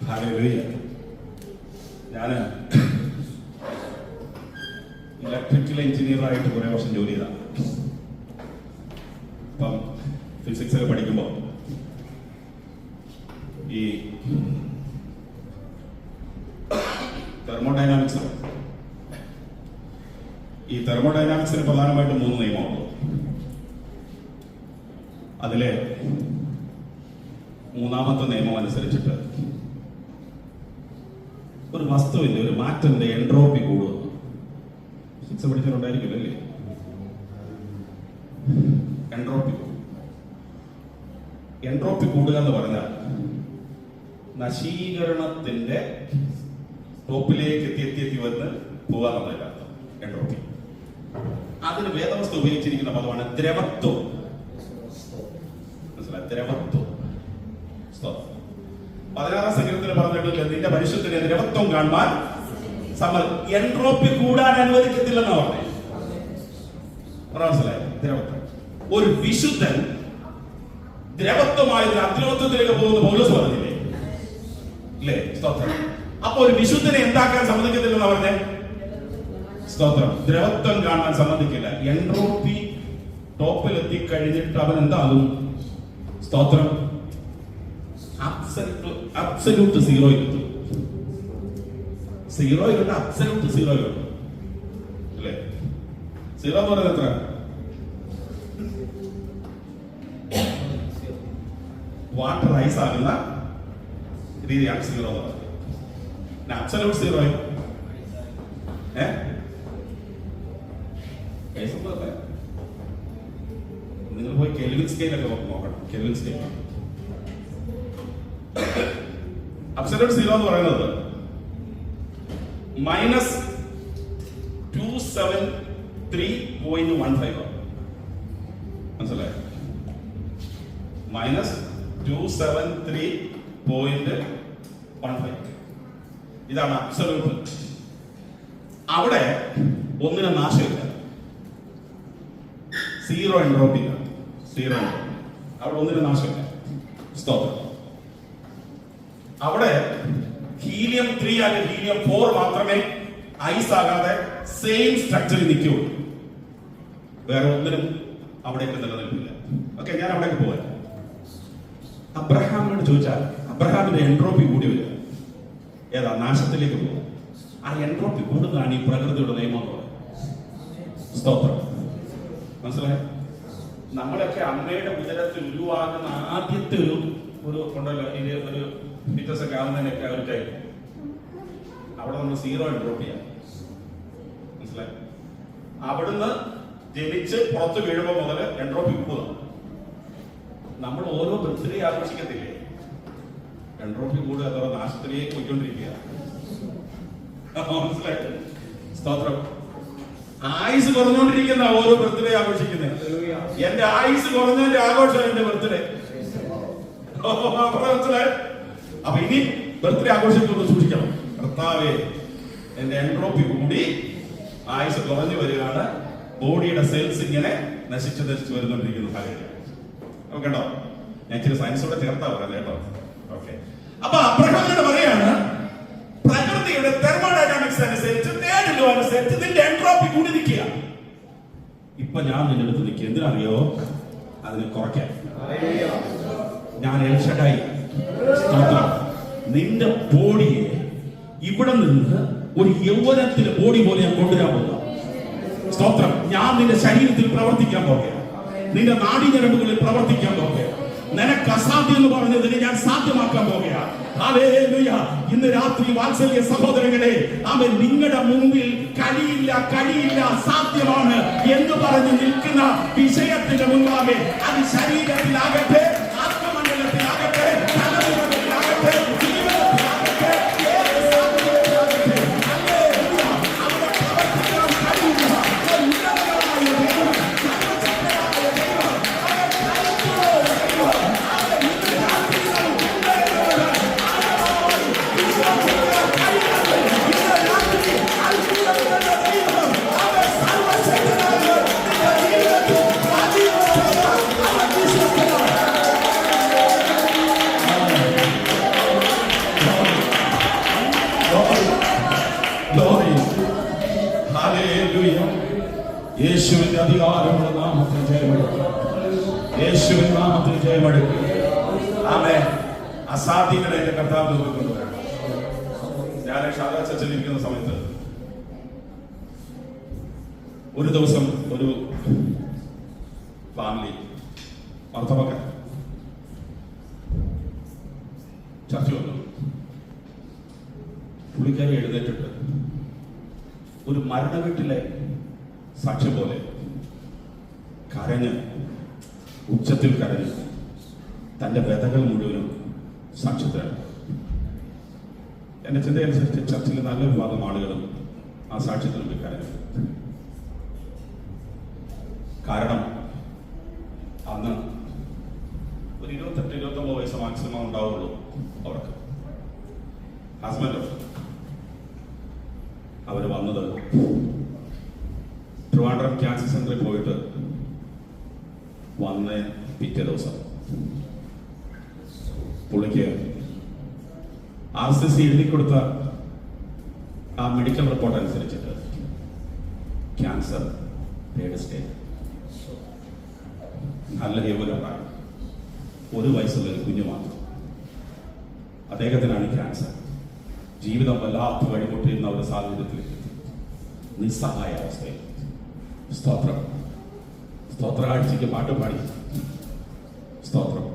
ഹല്ലേലൂയ. ഞാന് ഇലക്ട്രിക്കൽ എഞ്ചിനീയർ ആയിട്ട് കുറെ വർഷം ജോലി ചെയ്താണ്. അപ്പം ഫിസിക്സ് ഒക്കെ പഠിക്കുമ്പോ ഈ തെർമോഡൈനാമിക്സിന് പ്രധാനമായിട്ടും 3 നിയമമുണ്ട്. അതിലെ 3ാമത്തെ നിയമം അനുസരിച്ചിട്ട് ഒരു വസ്തുവിന്റെ, ഒരു മാറ്റത്തിന്റെ എൻട്രോപ്പി കൂടുക. ഫിസിക്സ് പഠിച്ചിട്ടുണ്ടായിരിക്കില്ല അല്ലേ? എൻട്രോപ്പി കൂടുക എന്ന് പറഞ്ഞാൽ നശീകരണത്തിന്റെ ടോപ്പിലേക്ക് എത്തി വന്ന് പോകാന്നുള്ളതല്ല എൻട്രോപ്പി. അതിന് വേദവസ്തു ഉപയോഗിച്ചിരിക്കുന്ന പദമാണ് ദ്രവത്വം. മനസ്സിലായി? ദ്രവത്വം. 16-ാം സങ്കീർത്തനത്തിൽ പറഞ്ഞിട്ടില്ല, നിന്റെ പരിശുദ്ധനെ ദ്രവത്വം കാണുവാൻ എൻട്രോപ്പി കൂടാൻ അനുവദിക്കത്തില്ലെന്നാ പറഞ്ഞത്. മനസ്സിലായി? ദ്രവത്വം. ഒരു വിശുദ്ധൻ ദ്രവത്വമായ അദ്രവത്വത്തിലേക്ക് പോകുന്ന പൗലോസ് പറഞ്ഞില്ലേ? ഇല്ലേ? സ്തോത്രം. അപ്പൊ ഒരു വിശുദ്ധനെ എന്താക്കാൻ സമ്മതിക്കത്തില്ലെന്ന് പറഞ്ഞേ? സ്തോത്രം. ദ്രവത്വം കാണാൻ സമ്മതിക്കില്ല. എൻട്രോപ്പി ടോപ്പിൽ എത്തിക്കഴിഞ്ഞിട്ട് അവൻ എന്താകും? സ്തോത്രം. അബ്സല്യൂട്ട് സീറോയിലെത്തും. സീറോയിലുണ്ട്, അബ്സല്യൂട്ട് സീറോയിലുണ്ട്. അല്ലേ? സീറോ എന്ന് പറയുന്നത് എത്ര? വാട്ടർ ഐസ് ആകുന്ന രീതിയാണ് സീറോ എന്ന് പറയുന്നത്. അബ്സല്യൂട്ട് സീറോ നിങ്ങൾ പോയി കെൽവിൻ സ്കെയിലൊക്കെ നോക്കണം. കെൽവിൻ സ്കെയിൽ അബ്സല്യൂട്ട് സീറോ എന്ന് പറയുന്നത് -273.15 മനസ്സിലായോ? -273.15 ഇതാണ് അബ്സല്യൂട്ട്. അവിടെ ഒന്നിനും നാശമില്ല, സീറോ എൻട്രോപ്പി, സീറോ എൻട്രോപ്പി. അവിടെ ഒന്നിനും നാശമില്ല. സ്തോത്രം. അവിടെ ഹീലിയം 3 അല്ലെങ്കിൽ ഹീലിയം 4 മാത്രമേ ഐസ് ആകാതെ സെയിം സ്ട്രക്ചറിൽ നിൽക്കുകയുള്ളൂ. വേറെ ഒന്നിനും അവിടേക്ക് നിലനിൽപ്പില്ല. ഓക്കെ, ഞാൻ അവിടേക്ക് പോവാൻ. അബ്രഹാമിനോട് ചോദിച്ചാൽ അബ്രഹാമിന്റെ എൻട്രോപ്പി കൂടി വരിക. ഏതാ? നാശത്തിലേക്ക് പോകും. ആ എൻട്രോപ്പി കൂടുന്നതാണ് ഈ പ്രകൃതിയുടെ നിയമം എന്ന് പറയുന്നത്. സ്തോത്രം. മനസ്സിലായോ? നമ്മളൊക്കെ അമ്മയുടെ ഉദരത്തിൽ ഉരുവാകുന്ന ആദ്യത്തെ ഒരു ഉണ്ടല്ലോ, ഇത് ഒരു ഫീറ്റസ് ഒക്കെ ആവുന്നതിനൊക്കെ ഒരു ടൈം അവിടെ നമ്മൾ സീറോ എൻട്രോപ്പി ആണ്. മനസ്സിലായി? അവിടുന്ന് ജനിച്ച് പുറത്ത് വീഴുമ്പോൾ മുതൽ എൻട്രോപ്പി കൂടുക. നമ്മൾ ഓരോ ബർത്ത്ഡേ ആഘോഷിക്കത്തില്ലേ? എൻട്രോപ്പി കൂടുക, അതോ നാശത്തിലേക്ക് പോയിക്കൊണ്ടിരിക്കുക. മനസ്സിലായി? സ്തോത്രം. ആയുസ് കുറഞ്ഞുകൊണ്ടിരിക്കുന്ന ഓരോ ബർത്ത്ഡേ ആഘോഷിക്കുന്നത്. എന്റെ ആയുസ് കുറഞ്ഞതിന്റെ ആഘോഷം എന്റെ ബർത്ത്ഡേ. മനസ്സിലായി? അപ്പൊ ഇനി ബർത്ത്ഡേ ആഘോഷിക്കുന്നത് സൂക്ഷിക്കണം. കർത്താവേ, എന്റെ എൻട്രോപ്പി കൂടി ആയുസ് കുറഞ്ഞു വരികയാണ്. ബോഡിയുടെ സെൽസ് ഇങ്ങനെ നശിച്ചു വരുന്നോണ്ടിരിക്കുന്ന സാഹചര്യം. കേട്ടോ, ഞാൻ ഇച്ചിരി സയൻസോടെ ചേർത്താ പറയാം കേട്ടോ. ഓക്കെ, അപ്പൊ അബ്രഹാമിനോട് പറയാണ്, പ്രകൃതിയുടെ തെർമോഡൈനാമിക്സ് അനുസരിച്ച് നേരിടുക അനുസരിച്ച് നിന്റെ എൻട്രോപ്പി കൂടി നിൽക്കുക. ഇപ്പൊ ഞാൻ നിന്റെ അടുത്ത് നിൽക്കുക. എന്തിനറിയോ? അതിനെ കുറയ്ക്കാൻ. ഞാൻ എൽഷഡായി. നിന്റെ ബോഡിയെ ഇവിടെ നിന്ന് ഒരു യൗവനത്തിന്റെ ബോഡി പോലെ ഞാൻ കൊണ്ടുവരാൻ പോകുക. സ്തോത്രം. ഞാൻ നിന്റെ ശരീരത്തിൽ പ്രവർത്തിക്കാൻ പോകുക. നിന്റെ നാഡീഞരമ്പുകളിൽ പ്രവർത്തിക്കാൻ പോകുക. നിനക്ക് അസാധ്യം എന്ന് പറഞ്ഞതിന് ഞാൻ സാധ്യമാക്കാൻ പോകുക. ഹല്ലേലൂയ. ഇന്ന് രാത്രി വാത്സല്യ സഹോദരങ്ങളെ, അവൻ നിങ്ങളുടെ മുമ്പിൽ കഴിയില്ല സാധ്യമാണ് എന്ന് പറഞ്ഞ് നിൽക്കുന്ന വിഷയത്തിന്റെ മുൻപാകെ, അത് ശരീരത്തിലാകട്ടെ, ആത്മമണ്ഡലത്തിലാകട്ടെ, തലമുറകളിലാകട്ടെ, ജീവിതത്തിലാകട്ടെ, ഏത് സാധ്യതയിലാകട്ടെ, ഹല്ലേലൂയ, അവിടെ പ്രവർത്തിക്കാൻ കഴിയുന്ന ഒരു ഉന്നതനായ ദൈവം, സർവശക്തനായ ദൈവം, അവൻ കരുത്തുള്ള ദൈവം, അവൻ ഇന്ന് രാത്രി നമുക്ക് ഉണ്ടായിരുന്നത് ആഴമായി വിശ്വസിക്കാൻ കഴിയുന്നത്. ഇന്ന് രാത്രി അത്ഭുതങ്ങളുടെ ദൈവം, അവൻ സർവശക്തനായ നിന്റെ ജീവിതത്തിൽ പ്രാചീനമായ അവൻ വിശ്വസ്തനാണ്. യേശുവിന്റെ അധികാരമുള്ള നാമത്തിൽ ജയമെടുക്കും. യേശുവിൻ നാമത്തിൽ ജയമെടുക്കും. ആമേൻ. അസാധ്യങ്ങളെ എന്റെ കർത്താവ് കൊണ്ടുവരണം. ഞാൻ ഷാദാ ചർച്ചിലിരിക്കുന്ന സമയത്ത് ഒരു ദിവസം ഒരു ഫാമിലി ഭർത്തമക്കൾ ചർച്ച വന്നു. പുള്ളിക്കാരി എഴുന്നേറ്റിട്ട് ഒരു മരണ വീട്ടിലെ സാക്ഷ്യം പോലെ കരഞ്ഞ്, ഉച്ചത്തിൽ കരഞ്ഞ് തന്റെ വ്യതകൾ മുഴുവനും സാക്ഷ്യത്തിലാണ്. എന്റെ ചിന്തയനുസരിച്ച് ചർച്ചിലെ നല്ലൊരു ഭാഗം ആളുകളും ആ സാക്ഷ്യത്തിൽ പോയി കരഞ്ഞു. കാരണം അന്ന് ഒരു 28-29 വയസ്സ് മാക്സിമം ഉണ്ടാവുള്ളൂ അവർക്ക്. ഹസ്ബൻഡ് അവർ വന്നത് ട്രിവാൻഡ്രം ക്യാൻസർ സെന്ററിൽ പോയിട്ട് വന്ന് പിറ്റേ ദിവസം പുള്ളിക്ക് RCC എഴുതിക്കൊടുത്ത ആ മെഡിക്കൽ റിപ്പോർട്ട് അനുസരിച്ചിട്ട് ക്യാൻസർ 3rd സ്റ്റേജ്. നല്ല യൗവനമാണ്, 1 വയസ്സുള്ള ഒരു കുഞ്ഞു മാത്രം. അദ്ദേഹത്തിനാണ് ക്യാൻസർ. ജീവിതം വല്ലാത്ത വഴിമുട്ടിയുന്ന ഒരു സാഹചര്യത്തിലേക്ക് നിസ്സഹായ അവസ്ഥയിൽ. സ്തോത്രം. സ്തോത്രാഴ്ചയ്ക്ക് പാട്ട് പാടി. സ്തോത്രം.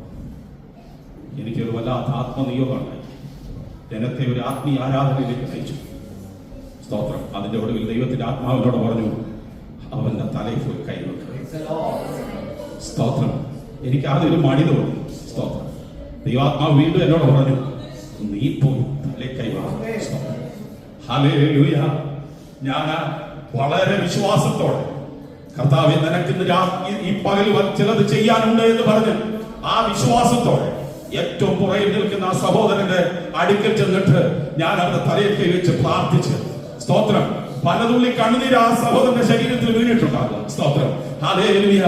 എനിക്കൊരു വല്ലാത്ത ആത്മനിയോഗമുണ്ടായി. ജനത്തെ ഒരു ആത്മീയ ആരാധനയിലേക്ക് നയിച്ചു. സ്തോത്രം. അതിന്റെ ഒടുവിൽ ദൈവത്തിന്റെ ആത്മാവിനോട് പറഞ്ഞു, അവന്റെ തലയിൽ പോയി കൈവെക്കുക. സ്തോത്രം. എനിക്ക് ആദ്യം ഒരു മടി തോന്നി. സ്തോത്രം. ദൈവാത്മാവ് വീണ്ടും എന്നോട് പറഞ്ഞു, നീ പോയി തലേ ഹല്ലേലൂയ. ഞാൻ വളരെ വിശ്വാസത്തോടെ കർത്താവേ നിനക്ക് ഈ പകൽ ചിലത് ചെയ്യാനുണ്ട് എന്ന് പറഞ്ഞ് ആ വിശ്വാസത്തോടെ ഏറ്റവും പുറകിൽ നിൽക്കുന്ന ആ സഹോദരന്റെ അടുക്കൽ ചെന്നിട്ട് ഞാൻ അവരുടെ തലയിൽ കൈ വെച്ച് പ്രാർത്ഥിച്ച് സ്തോത്രം. പലതുള്ളി കണ്ണുനീര് ആ സഹോദരന്റെ ശരീരത്തിൽ വീണിട്ടുണ്ടാകും. സ്തോത്രം. ഹല്ലേലൂയ.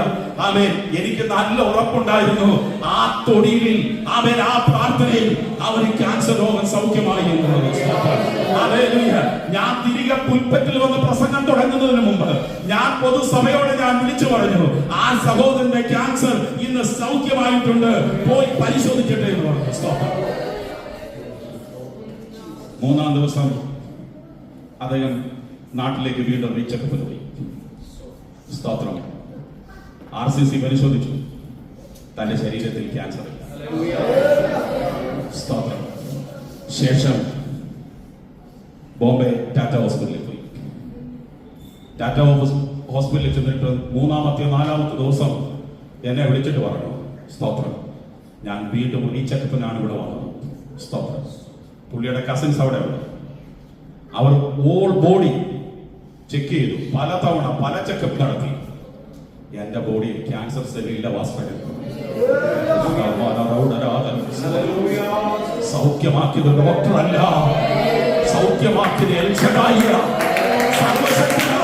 ആമേൻ. എനിക്ക് നല്ല ഉറപ്പുണ്ടായിരുന്നു ആ തൊടിയിൽ ആമേൻ ആ പ്രാർത്ഥനയിൽ അവന് ക്യാൻസർ രോഗം സൗഖ്യമായി എന്നുള്ളത്. സ്തോത്രം. ഹല്ലേലൂയ. ഞാൻ തിരികെ പുൽപ്പറ്റിൽ വന്ന് പ്രസംഗം തുടങ്ങുന്നതിന് മുമ്പ് ഞാൻ പൊതുസഭയോട് ഞാൻ വിളിച്ചു പറഞ്ഞു, ആ സഹോദരന്റെ ക്യാൻസർ ഇന്ന് സൗഖ്യമായിട്ടുണ്ട്, പോയി പരിശോധിക്കട്ടെ എന്ന് പറഞ്ഞു. സ്തോത്രം. മൂന്നാം ദിവസം അദ്ദേഹം നാട്ടിലേക്ക് വീണ്ടും റീചെക്കപ്പിന് പോയി. സ്തോത്രം. RCC പരിശോധിച്ചു, തന്റെ ശരീരത്തിൽ ക്യാൻസർ ഇല്ല. സ്തോത്രം. ശേഷം ബോംബെ ടാറ്റ ഹോസ്പിറ്റലിൽ പോയി. ടാറ്റ ഹോസ്പിറ്റലിൽ ചെന്നിട്ട് മൂന്നാമത്തെ നാലാമത്തെ ദിവസം എന്നെ വിളിച്ചിട്ട് പറഞ്ഞു, സ്തോത്രം, ഞാൻ വീണ്ടും റീചെക്കപ്പിനാണ് ഇവിടെ വന്നത്. സ്തോത്രം. പുള്ളിയുടെ കസിൻസ് അവിടെ ഉണ്ട്. അവർ ഓൾ ബോഡി ചെക്ക് ചെയ്തു, പലതവണ പല ചെക്കപ്പ് നടത്തി. എന്റെ ബോഡിയിൽ ക്യാൻസർ സെല്ലില്ല. സൗഖ്യമാക്കിയത് ഡോക്ടറല്ല, സൗഖ്യമാക്കിയത് എൽ ഷഡായി സർവശക്തനായ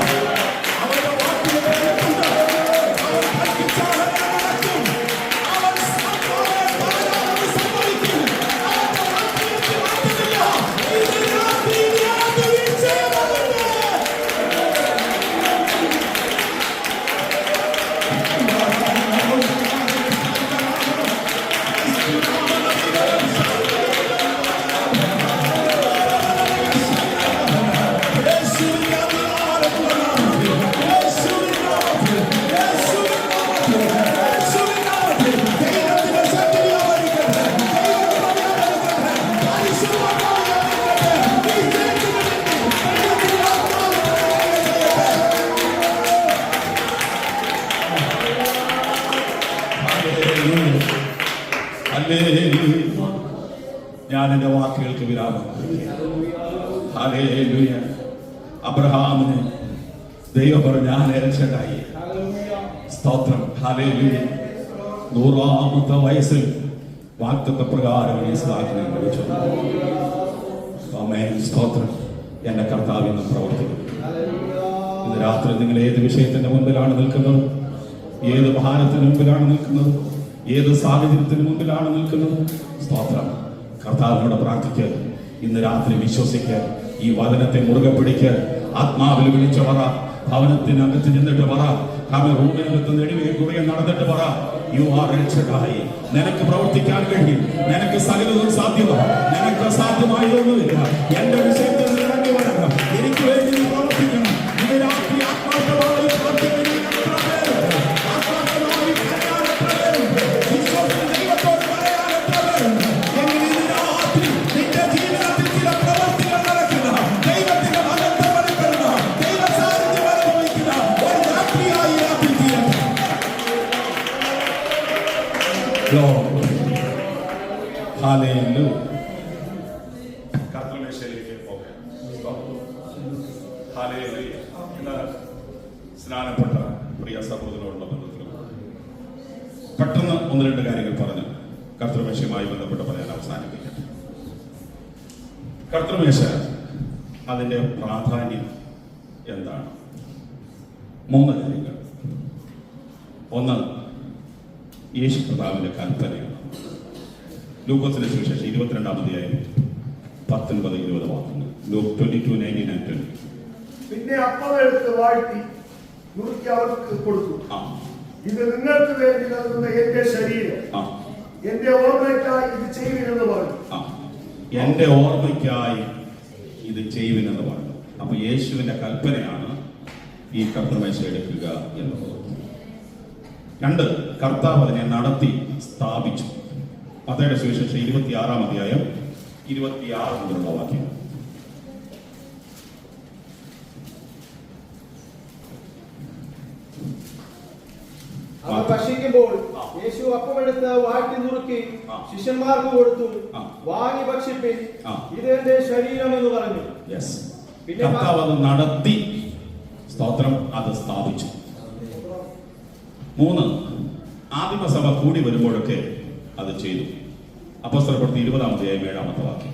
ഞാൻ എന്റെ വാക്കുകൾക്ക് വിരാമം. ഹല്ലേലൂയ. അബ്രഹാമിന് ദൈവം പറഞ്ഞു, ഞാൻ രക്ഷകനായി. സ്തോത്രം. ഹല്ലേലൂയ. 100-ാമത്തെ വയസ്സിൽ വാഗ്ദത്ത പ്രകാരം ഇസ്ഹാക്കിനെ ലഭിച്ചു. ആമേൻ. സ്തോത്രം. എന്റെ കർത്താവ് ഇന്ന് പ്രവർത്തിക്കും. ഇന്ന് രാത്രി നിങ്ങൾ ഏത് വിഷയത്തിന്റെ മുമ്പിലാണ് നിൽക്കുന്നത്, ഏത് ഭാരത്തിന് മുമ്പിലാണ് നിൽക്കുന്നത്, ഏത് സാഹചര്യത്തിന് മുമ്പിലാണ് നിൽക്കുന്നത്, സ്തോത്രം, കർത്താവിനോട് പ്രാർത്ഥിക്കുക. ഇന്ന് രാത്രി വിശ്വസിക്കുക. ഈ വചനത്തെ മുറുകെ പിടിക്കുക. ആത്മാവിൽ വിളിച്ചു പറ. ഭവനത്തിനകത്ത് ചെന്നിട്ട് പറ. റൂമിനകത്ത് നെടുവേ കുറേ നടന്നിട്ട് പറ, യു ആർ രക്ഷകനായി. നിനക്ക് പ്രവർത്തിക്കാൻ കഴിയും. നിനക്ക് സകലതും സാധ്യമാണ്. നിനക്ക് സാധ്യമായതൊന്നുമില്ല. എന്റെ വിഷയത്തിൽ ഇറങ്ങി വരണം. എനിക്ക് വേണ്ടി നീ പ്രവർത്തിക്കണം. ഇന്ന് രാത്രി ആത്മാർത്ഥമായി പ്രാർത്ഥിക്കണം. സ്നാനപ്പെട്ട പ്രിയ സഹോദരനോടുള്ള ബന്ധത്തിൽ പെട്ടെന്ന് ഒന്ന് രണ്ട് കാര്യങ്ങൾ പറഞ്ഞ് കർത്തൃമേശയുമായി ബന്ധപ്പെട്ട് പറയാൻ അവസാനിപ്പിക്കട്ടെ. കർത്തൃമേശ, അതിന്റെ പ്രാധാന്യം എന്താണ്? 3 കാര്യങ്ങൾ. ഒന്ന്, യേശു കർത്താവിന്റെ കൽപ്പനയാണ്. ലൂക്കോസിന്റെ സുവിശേഷം 22-ാം അധ്യായം 19-20 വാക്യങ്ങൾ. ലൂക്ക് 22:19-20. പിന്നെ അപ്പമെടുത്ത് വാഴ്ത്തി നുറുക്കി അവർക്ക് കൊടുത്തു. ഇത് നിങ്ങൾക്ക് വേണ്ടി നൽകുന്ന എന്റെ ശരീരം, എന്റെ ഓർമ്മയ്ക്കായി ഇത് ചെയ്യുവിനെന്ന് പറഞ്ഞു. എന്റെ ഓർമ്മയ്ക്കായി ഇത് ചെയ്യുവിനെന്ന് പറഞ്ഞു. അപ്പൊ യേശുവിന്റെ കൽപ്പനയാണ് ഈ കർത്തൃമേശ എടുക്കുക എന്നുള്ളത്. 2, കർത്താവ് അതിനെ നടത്തി സ്ഥാപിച്ചു. മത്തായിയുടെ സുവിശേഷം 26-ാം അധ്യായം 26 മുതലുള്ള വാക്യം. അവർ ഭക്ഷിക്കുമ്പോൾ യേശു അപ്പമെടുത്ത് വാഴ്ത്തി നുറുക്കി ആ. ശിഷ്യന്മാർക്ക് കൊടുത്തു. ആ. വാങ്ങി ഭക്ഷിപ്പിൻ, ആ. ഇത് എന്റെ ശരീരം എന്ന് പറഞ്ഞു. യെസ്. പിന്നെ കർത്താവ് അത് നടത്തി, സ്തോത്രം, അത് സ്ഥാപിച്ചു. 3, ആദിമസഭ കൂടി വരുമ്പോഴൊക്കെ അത് ചെയ്തു. അപ്പോസ്തലപ്രവൃത്തി 20-7 വാക്യം.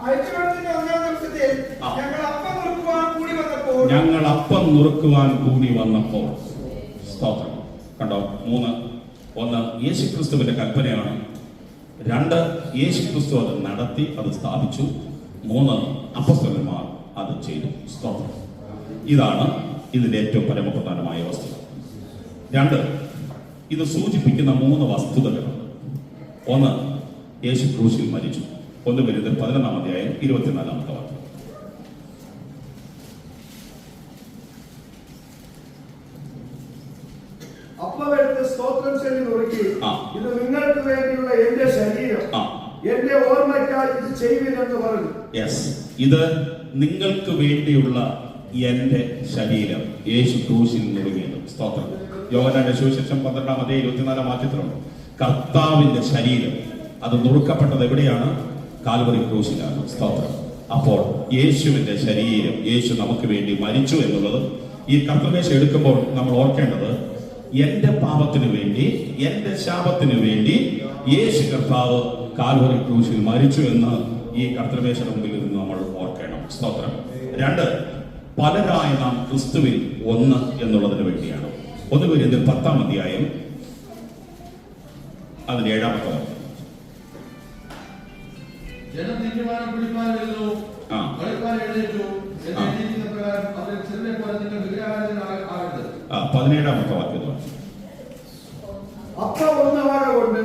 ആഴ്ചവെള്ളത്തിന്റെ 1-ാം ദിവസത്തിൽ ആ. ഞങ്ങൾ അപ്പം നുറുക്കുവാൻ കൂടി വന്നപ്പോൾ ഞങ്ങൾ അപ്പം നുറുക്കുവാൻ കൂടി വന്നപ്പോൾ, സ്തോത്രം. കണ്ടോ? 3, 1 യേശുക്രിസ്തുവിന്റെ കൽപ്പനയാണ്. 2 യേശുക്രിസ്തു അത് നടത്തി, അത് സ്ഥാപിച്ചു. 3 അപ്പോസ്തലന്മാർ അത് ചെയ്തു. സ്തോത്രം. ഇതാണ് ഇതിന്റെ ഏറ്റവും പരമപ്രധാനമായ വസ്തുത. 2 ഇത് സൂചിപ്പിക്കുന്ന 3 വസ്തുതകളുണ്ട്. 1 യേശു ക്രൂശിൽ മരിച്ചു. 1 കൊരിന്ത്യർ 11-24 വാക്യം. അപ്പമെടുത്ത് സ്തോത്രം ചൊല്ലി നുറുക്കി, ആ. ഇത് നിങ്ങൾക്ക് വേണ്ടിയുള്ള എന്റെ ശരീരം, ആ. എന്റെ ഓർമ്മയ്ക്കായി ഇത് ചെയ്യുവിനെന്ന് പറഞ്ഞു. യെസ്. ഇത് നിങ്ങൾക്ക് വേണ്ടിയുള്ള എന്റെ ശരീരം, യേശു ക്രൂശിൽ നുറുങ്ങിയത്. സ്തോത്രം. യോഹന്നാന്റെ സുവിശേഷം 12-24 വാക്യത്തിലുണ്ട്. കർത്താവിന്റെ ശരീരം അത് നുറുക്കപ്പെട്ടത് എവിടെയാണ്? കാൽവറി ക്രൂശിലാണ്. സ്തോത്രം. അപ്പോൾ യേശുവിന്റെ ശരീരം, യേശു നമുക്ക് വേണ്ടി മരിച്ചു എന്നുള്ളത് ഈ കർത്തൃമേശ എടുക്കുമ്പോൾ നമ്മൾ ഓർക്കേണ്ടത്, എന്റെ പാപത്തിനു വേണ്ടി, എന്റെ ശാപത്തിനു വേണ്ടി യേശു കർത്താവ് കാൽവറി ക്രൂശിൽ മരിച്ചു എന്ന് ഈ കർത്തൃമേശയുടെ മുമ്പിൽ നിന്ന് നമ്മൾ ഓർക്കണം. സ്തോത്രം. 2 പലരായ നാം ക്രിസ്തുവിൽ ഒന്ന് എന്നുള്ളതിന് വേണ്ടിയാണ്. 1 കൊരിന്ത്യർ 10-ാം അതിന്റെ 7-ാമത്തെ വാക്യം. ജനം തിന്നുവാനും കുടിപ്പാനും ഇരുന്നു, ആ. കളിപ്പാൻ എഴുന്നേറ്റു. ആ. എഴുന്നേറ്റിരിക്കുന്ന പ്രകാരം അവരെ ചെറുതെ പോലെ നിങ്ങൾ വിഗ്രഹാരാധകരാകരുത്. 17-ാമത്തെ വാക്യം. അപ്പം ഒന്നാകൊണ്ട്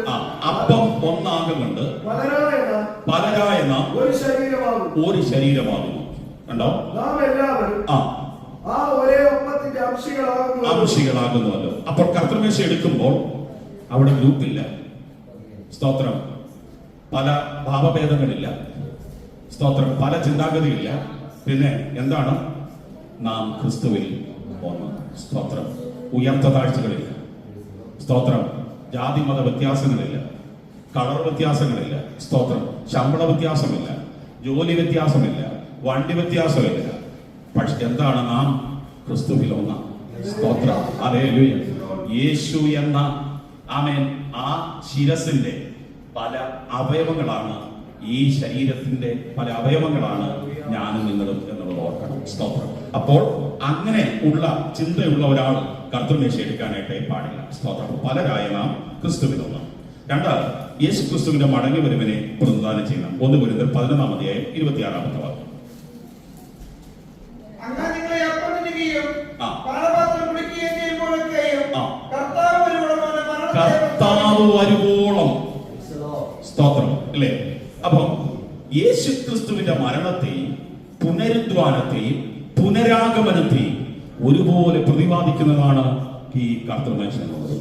അപ്പം ഒന്നാകുന്നുണ്ട്, പലരായ നാം ഒരു ശരീരമാകും. ഒരു ശരീരമാകുന്നു. കണ്ടോ? നാം എല്ലാവരും ആ ഒരേ ഒപ്പത്തിന്റെ അംശികളാകുന്നുവല്ലോ. അപ്പോൾ കർത്തൃമേശ എടുക്കുമ്പോൾ അവിടെ ഗ്രൂപ്പില്ല. സ്തോത്രം. പല ഭാവഭേദങ്ങളില്ല. സ്തോത്രം. പല ചിന്താഗതിയില്ല. പിന്നെ എന്താണ്? നാം ക്രിസ്തുവിൽ ഒന്ന്. സ്തോത്രം. ഉയർത്ത താഴ്ചകളില്ല. സ്തോത്രം. ജാതി മത വ്യത്യാസങ്ങളില്ല, കളർ വ്യത്യാസങ്ങളില്ല. സ്തോത്രം. ശമ്പള വ്യത്യാസമില്ല, ജോലി വ്യത്യാസമില്ല, വണ്ടി വ്യത്യാസമില്ല. പക്ഷെ എന്താണ്? നാം ക്രിസ്തുവിൽ ഒന്നാം. സ്തോത്രം. ഹല്ലേലൂയ. യേശു എന്ന ആമേൻ ആ ശിരസിന്റെ പല അവയവങ്ങളാണ്, ഈ ശരീരത്തിന്റെ പല അവയവങ്ങളാണ് ഞാനും നിങ്ങളും എന്നുള്ളത് ഓർക്കണം. സ്തോത്രം. അപ്പോൾ അങ്ങനെ ഉള്ള ചിന്തയുള്ള ഒരാൾ കർത്തൃമേശ എടുക്കാനായിട്ട് പാടില്ല. സ്തോത്രം. പലരായ നാം ക്രിസ്തുവിൽ ഒന്നാം. 2 യേശു ക്രിസ്തുവിന്റെ മടങ്ങി വരവിനെ പ്രതിദാനം ചെയ്യണം. 1 കൊരിന്ത്യർ 11-26 വാക്യം. അങ്ങനെ നിങ്ങളെ അപ്പം തിന്നുകയും ആ. പാനപാത്രം കുടിക്കുകയും ചെയ്യുമ്പോഴൊക്കെയും ആ. കർത്താവ് വരുവോളം കർത്താവ് വരുവോളം. സ്തോത്രം. അല്ലേ? അപ്പം യേശു ക്രിസ്തുവിന്റെ മരണത്തെയും പുനരുദ്ധാനത്തെയും പുനരാഗമനത്തെയും ഒരുപോലെ പ്രതിപാദിക്കുന്നതാണ് ഈ കർത്തൃമേശ.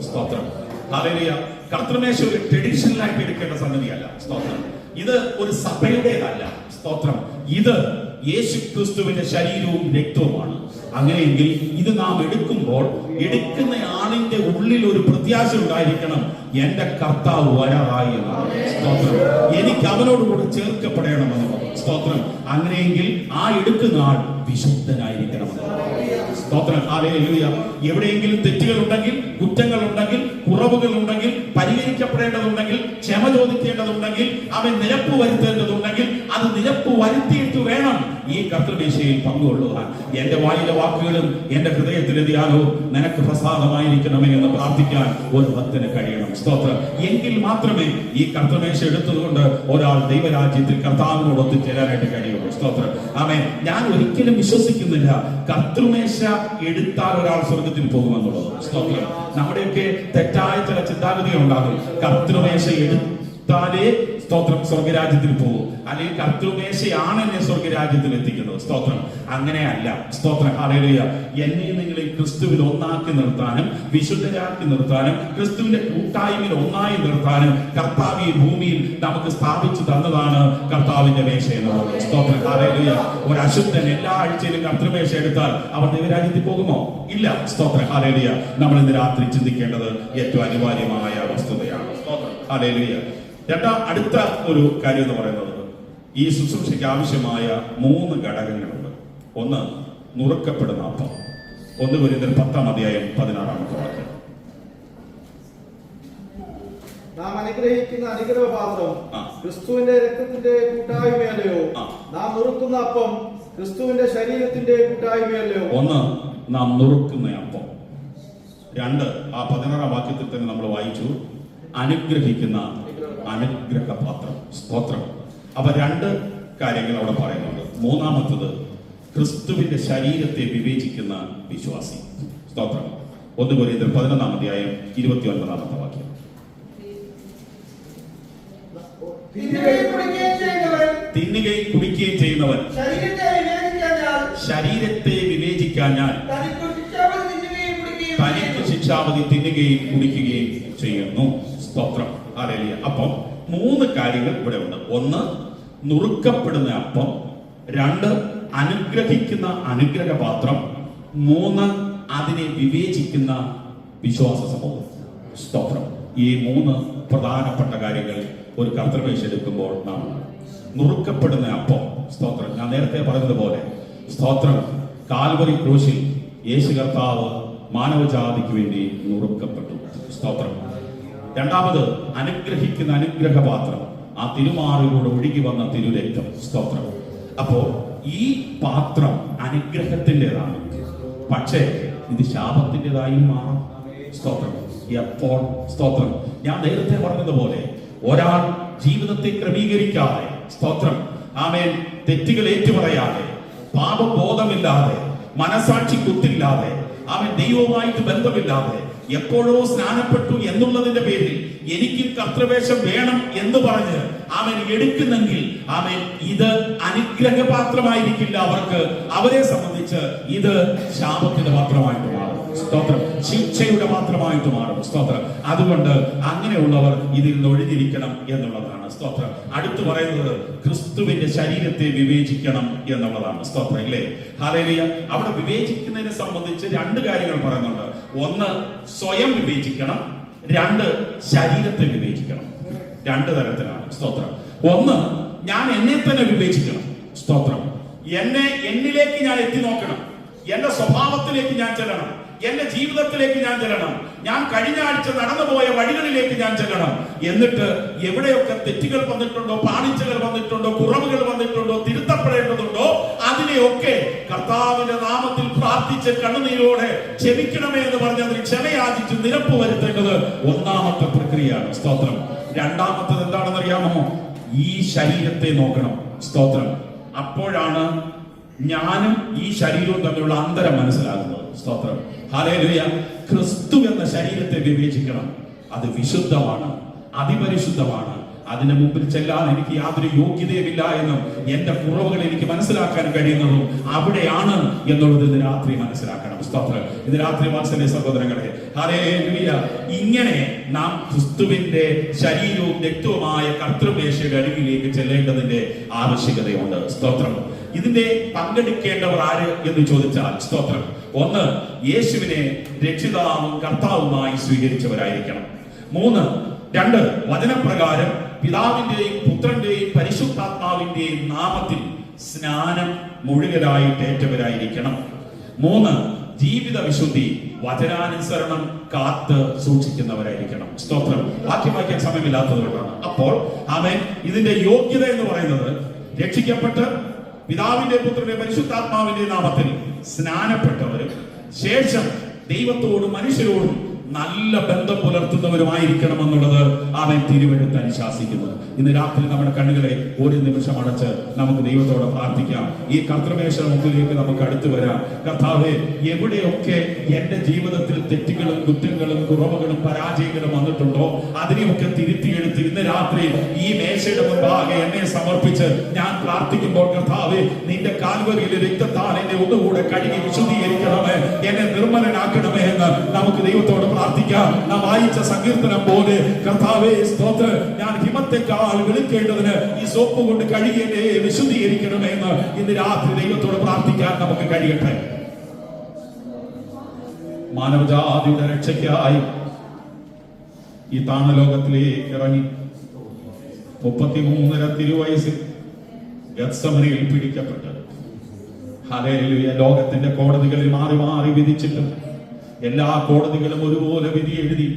സ്തോത്രം. ഹല്ലേലൂയ. കർത്തൃമേശ ഒരു ട്രഡീഷണൽ ആയിട്ട് എടുക്കേണ്ട സംഗതിയല്ല. സ്തോത്രം. ഇത് ഒരു സഭയുടേതല്ല. സ്തോത്രം. ഇത് യേശു ക്രിസ്തുവിന്റെ ശരീരവും രക്തവുമാണ്. അങ്ങനെയെങ്കിൽ ഇത് നാം എടുക്കുമ്പോൾ എടുക്കുന്ന ആളിന്റെ ഉള്ളിൽ ഒരു പ്രത്യാശ ഉണ്ടായിരിക്കണം, എന്റെ കർത്താവ് വരാറായി എന്നാണ്. സ്തോത്രം. എനിക്ക് അവനോടുകൂടെ ചേർക്കപ്പെടണമെന്നുള്ളത്. സ്തോത്രം. അങ്ങനെയെങ്കിൽ ആ എടുക്കുന്ന ആൾ വിശുദ്ധനായിരിക്കണമെന്നുള്ളത്. സ്തോത്രം. ഹല്ലേലൂയ. എവിടെയെങ്കിലും തെറ്റുകൾ ഉണ്ടെങ്കിൽ, കുറ്റങ്ങൾ ഉണ്ടെങ്കിൽ, കുറവുകൾ ഉണ്ടെങ്കിൽ, പരിഹരിക്കപ്പെടേണ്ടതുണ്ടെങ്കിൽ, ക്ഷമ ചോദിക്കേണ്ടതുണ്ടെങ്കിൽ, അവൻ നിരപ്പ് വരുത്തേണ്ടതുണ്ടെങ്കിൽ അത് നിരപ്പ് വരുത്തിയിട്ട് വേണം ഈ കർത്തൃമേശയിൽ പങ്കുകൊള്ളുവാൻ. എന്റെ വായിലെ വാക്കുകളും എന്റെ ഹൃദയത്തിലെ ധ്യാനവും നിനക്ക് പ്രസാദമായിരിക്കണമേ എന്ന് പ്രാർത്ഥിക്കാൻ ഒരു ഭക്തന് കഴിയണം. സ്തോത്രം. എങ്കിൽ മാത്രമേ ഈ കർത്തൃമേശ എടുത്തതുകൊണ്ട് ഒരാൾ ദൈവരാജ്യത്തിൽ കർത്താവിനോട് ഒത്തുചേരാനായിട്ട് കഴിയുള്ളൂ. സ്തോത്രം. ആമേൻ. ഞാൻ ഒരിക്കലും വിശ്വസിക്കുന്നില്ല കർത്തൃമേശ എടുത്താൽ ഒരാൾ സ്വർഗത്തിൽ പോകുമെന്നുള്ളത്. സ്തോത്രം. നമ്മുടെയൊക്കെ തെറ്റായ ചില ചിന്താഗതികൾ ഉണ്ടാകും. കർത്തൃമേശ താലേ സ്തോത്രം സ്വർഗരാജ്യത്തിൽ പോകും, അല്ലെങ്കിൽ കർത്തൃമേശയാണ് എന്നെ സ്വർഗരാജ്യത്തിൽ എത്തിക്കുന്നത്. സ്തോത്രം അങ്ങനെയല്ല. സ്തോത്രം ഹല്ലേലൂയ. എന്നെ നിങ്ങളെ ക്രിസ്തുവിൽ ഒന്നാക്കി നിർത്താനും വിശുദ്ധരാക്കി നിർത്താനും ക്രിസ്തുവിന്റെ കൂട്ടായ്മയിൽ ഒന്നായി നിർത്താനും കർത്താവ് ഈ ഭൂമിയിൽ നമുക്ക് സ്ഥാപിച്ചു തന്നതാണ് കർത്താവിന്റെ മേശ എന്നുള്ളത്. സ്തോത്രം ഹല്ലേലൂയ. ഒരു അശുദ്ധൻ എല്ലാ ആഴ്ചയിലും കർത്തൃമേശ എടുത്താൽ അവൻ ദൈവരാജ്യത്തിൽ പോകുമോ? ഇല്ല. സ്തോത്രം ഹല്ലേലൂയ. നമ്മൾ ഇന്ന് രാത്രി ചിന്തിക്കേണ്ടത് ഏറ്റവും അനിവാര്യമായ വസ്തുതയാണ്. സ്തോത്രം ഹല്ലേലൂയ. അടുത്ത ഒരു കാര്യം എന്ന് പറയുന്നത് ഈ ശുശ്രൂഷയ്ക്ക് ആവശ്യമായ 3 ഘടകങ്ങളുണ്ട്. ഒന്ന്, നുറുക്കപ്പെടുന്ന അപ്പം. 1 കൊരിന്ത്യർ 10:16 വാക്യം. നാം അനുഗ്രഹിക്കുന്ന അനുഗ്രഹപാത്രം ആ. ക്രിസ്തുവിന്റെ രക്തത്തിന്റെ കൂട്ടായ്മയല്ലയോ? ആ. നാം നുറുക്കുന്ന അപ്പം ക്രിസ്തുവിന്റെ ശരീരത്തിന്റെ കൂട്ടായ്മയല്ലയോ? 1, നാം നുറുക്കുന്ന അപ്പം. 2, ആ 16 വാക്യത്തിൽ തന്നെ നമ്മൾ വായിച്ചു, അനുഗ്രഹിക്കുന്ന അനുഗ്രഹപാത്രം. സ്തോത്രം. അപ്പൊ 2 കാര്യങ്ങൾ അവിടെ പറയുന്നുണ്ട്. മൂന്നാമത്തത്, ക്രിസ്തുവിന്റെ ശരീരത്തെ വിവേചിക്കുന്ന വിശ്വാസി. സ്തോത്രം. 1 കൊരിന്ത്യർ 11:29 വാക്യം. തിന്നുകയും കുടിക്കുകയും ചെയ്യുന്നവൻ തിന്നുകയും കുടിക്കുകയും ചെയ്യുന്നവൻ ശരീരത്തെ വിവേചിക്കാഞ്ഞാൽ തനിക്ക് ശിക്ഷാവധി തിന്നുകയും കുടിക്കുകയും ചെയ്യുന്നു. സ്തോത്രം ഹല്ലേലൂയ. അപ്പം 3 കാര്യങ്ങൾ ഇവിടെ ഉണ്ട്. 1, നുറുക്കപ്പെടുന്ന അപ്പം. 2, അനുഗ്രഹിക്കുന്ന അനുഗ്രഹപാത്രം. 3, അതിനെ വിവേചിക്കുന്ന വിശ്വാസ സമൂഹം. സ്തോത്രം. ഈ 3 പ്രധാനപ്പെട്ട കാര്യങ്ങൾ ഒരു കർത്തൃമേശ എടുക്കുമ്പോൾ നാം നുറുക്കപ്പെടുന്ന അപ്പം. സ്തോത്രം. ഞാൻ നേരത്തെ പറഞ്ഞതുപോലെ സ്തോത്രം, കാൽവരി ക്രൂശിൽ യേശു കർത്താവ് മാനവജാതിക്ക് വേണ്ടി നുറുക്കപ്പെട്ടു. സ്തോത്രം. 2, അനുഗ്രഹിക്കുന്ന അനുഗ്രഹപാത്രം. ആ തിരുമാറിലൂടെ ഒഴുകി വന്ന തിരുരക്തം. സ്തോത്രം. അപ്പോ ഈ പാത്രം അനുഗ്രഹത്തിൻ്റെതാണ്, പക്ഷേ ഇത് ശാപത്തിൻ്റെതായി മാറും. സ്തോത്രം. എപ്പോൾ? സ്തോത്രം. ഞാൻ നേരത്തെ പറഞ്ഞതുപോലെ ഒരാൾ ജീവിതത്തെ ക്രമീകരിക്കാതെ, സ്തോത്രം ആമേൻ, തെറ്റുകൾ ഏറ്റുപറയാതെ, പാപബോധമില്ലാതെ, മനസാക്ഷി കുത്തില്ലാതെ, അവൻ ദൈവവുമായിട്ട് ബന്ധമില്ലാതെ, എപ്പോഴോ സ്നാനപ്പെട്ടു എന്നുള്ളതിന്റെ പേരിൽ എനിക്ക് കർത്തൃവേഷം വേണം എന്ന് പറഞ്ഞ് അവൻ എടുക്കുന്നെങ്കിൽ അവൻ ഇത് അനുഗ്രഹപാത്രമായിരിക്കില്ല. അവരെ സംബന്ധിച്ച് ഇത് ശാപത്തിന്റെ പാത്രമായിട്ട് മാറും. സ്തോത്രം. ശിക്ഷയുടെ പാത്രമായിട്ട് മാറും. സ്തോത്രം. അതുകൊണ്ട് അങ്ങനെയുള്ളവർ ഇതിൽ നിന്ന് ഒഴിഞ്ഞിരിക്കണം എന്നുള്ളതാണ്. സ്തോത്രം. അടുത്ത് പറയുന്നത് ക്രിസ്തുവിന്റെ ശരീരത്തെ വിവേചിക്കണം എന്നുള്ളതാണ്. സ്തോത്രം. ഇല്ലേ? ഹല്ലേലൂയ. അവിടെ വിവേചിക്കുന്നതിനെ സംബന്ധിച്ച് 2 കാര്യങ്ങൾ പറയുന്നുണ്ട്. 1, സ്വയം വിവേചിക്കണം. 2, ശരീരത്തെ വിവേചിക്കണം. 2 തരത്തിലാണ്. സ്തോത്രം. 1, ഞാൻ എന്നെ തന്നെ വിവേചിക്കണം. സ്തോത്രം. എന്നിലേക്ക് ഞാൻ എത്തി നോക്കണം. എന്റെ സ്വഭാവത്തിലേക്ക് ഞാൻ ചെല്ലണം. എന്റെ ജീവിതത്തിലേക്ക് ഞാൻ ചെല്ലണം. ഞാൻ കഴിഞ്ഞ ആഴ്ച നടന്നുപോയ വഴികളിലേക്ക് ഞാൻ ചെല്ലണം. എന്നിട്ട് എവിടെയൊക്കെ തെറ്റുകൾ വന്നിട്ടുണ്ടോ, പാളിച്ചകൾ വന്നിട്ടുണ്ടോ, കുറവുകൾ വന്നിട്ടുണ്ടോ, തിരുത്തപ്പെടേണ്ടതുണ്ടോ, അതിനെയൊക്കെ കർത്താവിന്റെ നാമത്തിൽ പ്രാർത്ഥിച്ച് കണ്ണുനീരോടെ ക്ഷമിക്കണമേ എന്ന് പറഞ്ഞ് അതിന് ക്ഷമയാചിച്ച് നിരപ്പ് വരുത്തേണ്ടത് 1ാമത്തെ പ്രക്രിയയാണ്. സ്തോത്രം. 2ാമത്തത് എന്താണെന്ന് അറിയാമോ? ഈ ശരീരത്തെ നോക്കണം. സ്തോത്രം. അപ്പോഴാണ് ഞാനും ഈ ശരീരവും തമ്മിലുള്ള അന്തരം മനസ്സിലാകുന്നത്. സ്തോത്രം. ഹല്ലേലൂയ. ക്രിസ്തു എന്ന ശരീരത്തെ വിവേചിക്കണം. അത് വിശുദ്ധമാണ്, അതിപരിശുദ്ധമാണ്. അതിന് മുമ്പിൽ ചെല്ലാൻ എനിക്ക് യാതൊരു യോഗ്യതയുമില്ല എന്നും എന്റെ കുറവുകൾ എനിക്ക് മനസ്സിലാക്കാൻ കഴിയുന്നതും അവിടെയാണ് എന്നുള്ളത് ഇന്ന് രാത്രി മനസ്സിലാക്കണം. സ്തോത്രം. ഇന്ന് രാത്രി വാത്സല്യ സഹോദരങ്ങളെ, ഹല്ലേലൂയ, ഇങ്ങനെ നാം ക്രിസ്തുവിന്റെ ശരീരവും രക്തവുമായ കർത്തൃമേശയുടെ അരികിലേക്ക് ചെല്ലേണ്ടതിന്റെ ആവശ്യകതയുണ്ട്. സ്തോത്രം. ഇതിന്റെ പങ്കെടുക്കേണ്ടവർ ആര് എന്ന് ചോദിച്ചാൽ, സ്തോത്രം, 1, യേശുവിനെ രക്ഷിതാവും കർത്താവുമായി സ്വീകരിച്ചവരായിരിക്കണം. 2, വചനപ്രകാരം പിതാവിന്റെയും പുത്രന്റെയും പരിശുദ്ധാത്മാവിന്റെയും നാമത്തിൽ സ്നാനം മുഴുവനായിട്ട് ഏറ്റവരായിരിക്കണം. 3, ജീവിത വിശുദ്ധി, വചനാനുസരണം കാത്ത് സൂക്ഷിക്കുന്നവരായിരിക്കണം. സ്തോത്രം. വാക്യം സമയമില്ലാത്തതുകൊണ്ടാണ്. അപ്പോൾ അവൻ ഇതിന്റെ യോഗ്യത എന്ന് പറയുന്നത് രക്ഷിക്കപ്പെട്ട് പിതാവിന്റെ പുത്രന്റെ പരിശുദ്ധാത്മാവിന്റെ നാമത്തിൽ സ്നാനപ്പെട്ടവരും ശേഷം ദൈവത്തോടും മനുഷ്യരോടും നല്ല ബന്ധം പുലർത്തുന്നവരുമായിരിക്കണം എന്നുള്ളത് അവൻ തിരുവെഴുത്ത് അനുശാസിക്കുന്നത്. ഇന്ന് രാത്രി നമ്മുടെ കണ്ണുകളെ ഒരു നിമിഷം അടച്ച് നമുക്ക് ദൈവത്തോട് പ്രാർത്ഥിക്കാം. ഈ കർത്തൃമേശ മുമ്പിലേക്ക് നമുക്ക് അടുത്തു വരാം. കർത്താവേ, എവിടെയൊക്കെ എന്റെ ജീവിതത്തിൽ തെറ്റുകളും കുറ്റങ്ങളും കുറവുകളും പരാജയങ്ങളും വന്നിട്ടുണ്ടോ അതിനെയൊക്കെ തിരുത്തിയെടുത്ത് ഇന്ന് രാത്രി ഈ മേശയുടെ മുൻപാകെ എന്നെ സമർപ്പിച്ച് ഞാൻ പ്രാർത്ഥിക്കുമ്പോൾ, കർത്താവേ, നിന്റെ കാൽവരിയിലെ രക്തത്താൽ എന്നെ ഒന്നുകൂടെ കഴുകി വിശുദ്ധീകരിക്കണമേ, എന്നെ നിർമ്മലനാക്കണമേ എന്ന് നമുക്ക് ദൈവത്തോട് പ്രാർത്ഥിക്കാം. നാം വായിച്ച സങ്കീർത്തനം പോലെ, കർത്താവേ സ്തോത്രം, ഞാൻ ഹിമത്തെക്കാൾ വെളുക്കേണ്ടതിന് ഈ സോപ്പ് കൊണ്ട് കഴുകി എന്നെ വിശുദ്ധീകരിക്കണമേ എന്ന് ഇന്ന് രാത്രി ദൈവത്തോട് പ്രാർത്ഥിക്കാൻ നമുക്ക് കഴിയട്ടെ. മാനവജാതിയുടെ രക്ഷയ്ക്കായി ഈ താണലോകത്തിലേക്ക് ഇറങ്ങി 33 തിരുവയസ്സിൽ ഗത്സമനയിൽ പിടിക്കപ്പെട്ട് ഹല്ലേലൂയ, ലോകത്തിന്റെ കോടതികളിൽ മാറി മാറി വിധിച്ചിട്ടും എല്ലാ കോടതികളും ഒരുപോലെ വിധി എഴുതി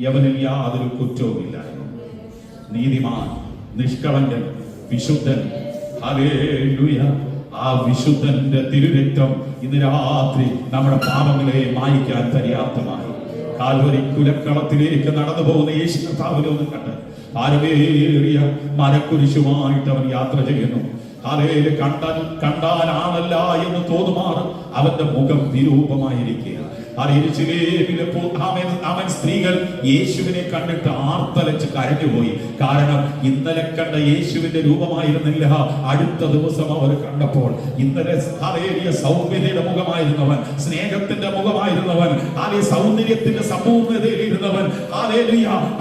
യവനിൽ യാതൊരു കുറ്റവുമില്ല. നീതിമാൻ, നിഷ്കളങ്കൻ, വിശുദ്ധൻ. ഹല്ലേലൂയ, ആ വിശുദ്ധന്റെ തിരുരക്തം ഇന്ന് രാത്രി നമ്മുടെ പാപങ്ങളെ മായ്ക്കാൻ പര്യാപ്തമായി. കാൽവരി കുലക്കളത്തിലേക്ക് നടന്നു പോകുന്ന യേശു കർത്താവിനെ ഒന്ന് കണ്ട് ഭാരമേറിയ മരക്കുരിശുമായിട്ട് അവൻ യാത്ര ചെയ്യുന്നു. ഹല്ലേലൂയ, കണ്ടാൽ ആളല്ല എന്ന് തോന്നുമാറും അവന്റെ മുഖം വിരൂപമായിരിക്കുക. അവൻ സ്ത്രീകൾ യേശുവിനെ കണ്ടിട്ട് ആർത്തലച്ച് കരഞ്ഞുപോയി. കാരണം ഇന്നലെ കണ്ട യേശുവിന്റെ രൂപമായിരുന്നില്ല അടുത്ത ദിവസം അവർ കണ്ടപ്പോൾ. ഇന്നലെ സൗമ്യതയുടെ മുഖമായിരുന്നവൻ, സ്നേഹത്തിന്റെ മുഖമായിരുന്നവൻ, സൗന്ദര്യത്തിന്റെ സമ്പൂർണതയിലിരുന്നവൻ,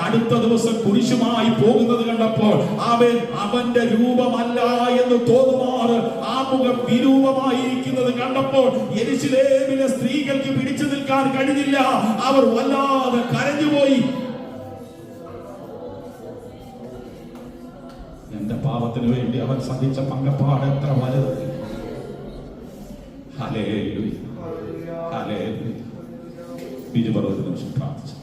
അടുത്ത ദിവസം കുരിശുമായി പോകുന്നത് കണ്ടപ്പോൾ അവന്റെ രൂപമല്ല എന്ന് തോന്നുമാറ് ആ മുഖം വിരൂപമായിരിക്കുന്നത് കണ്ടപ്പോൾ യെരൂശലേമിലെ സ്ത്രീകൾക്ക് പിടിച്ചു നിൽക്കാൻ കഴിഞ്ഞില്ല. അവർ വല്ലാതെ കരഞ്ഞുപോയി. എന്റെ പാപത്തിന് വേണ്ടി അവൻ സഹിച്ച പങ്കപ്പാട് എത്ര വലുത്. Hallelujah, hallelujah. ബിജു പറഞ്ഞ നിമിഷം പ്രാർത്ഥിച്ചു.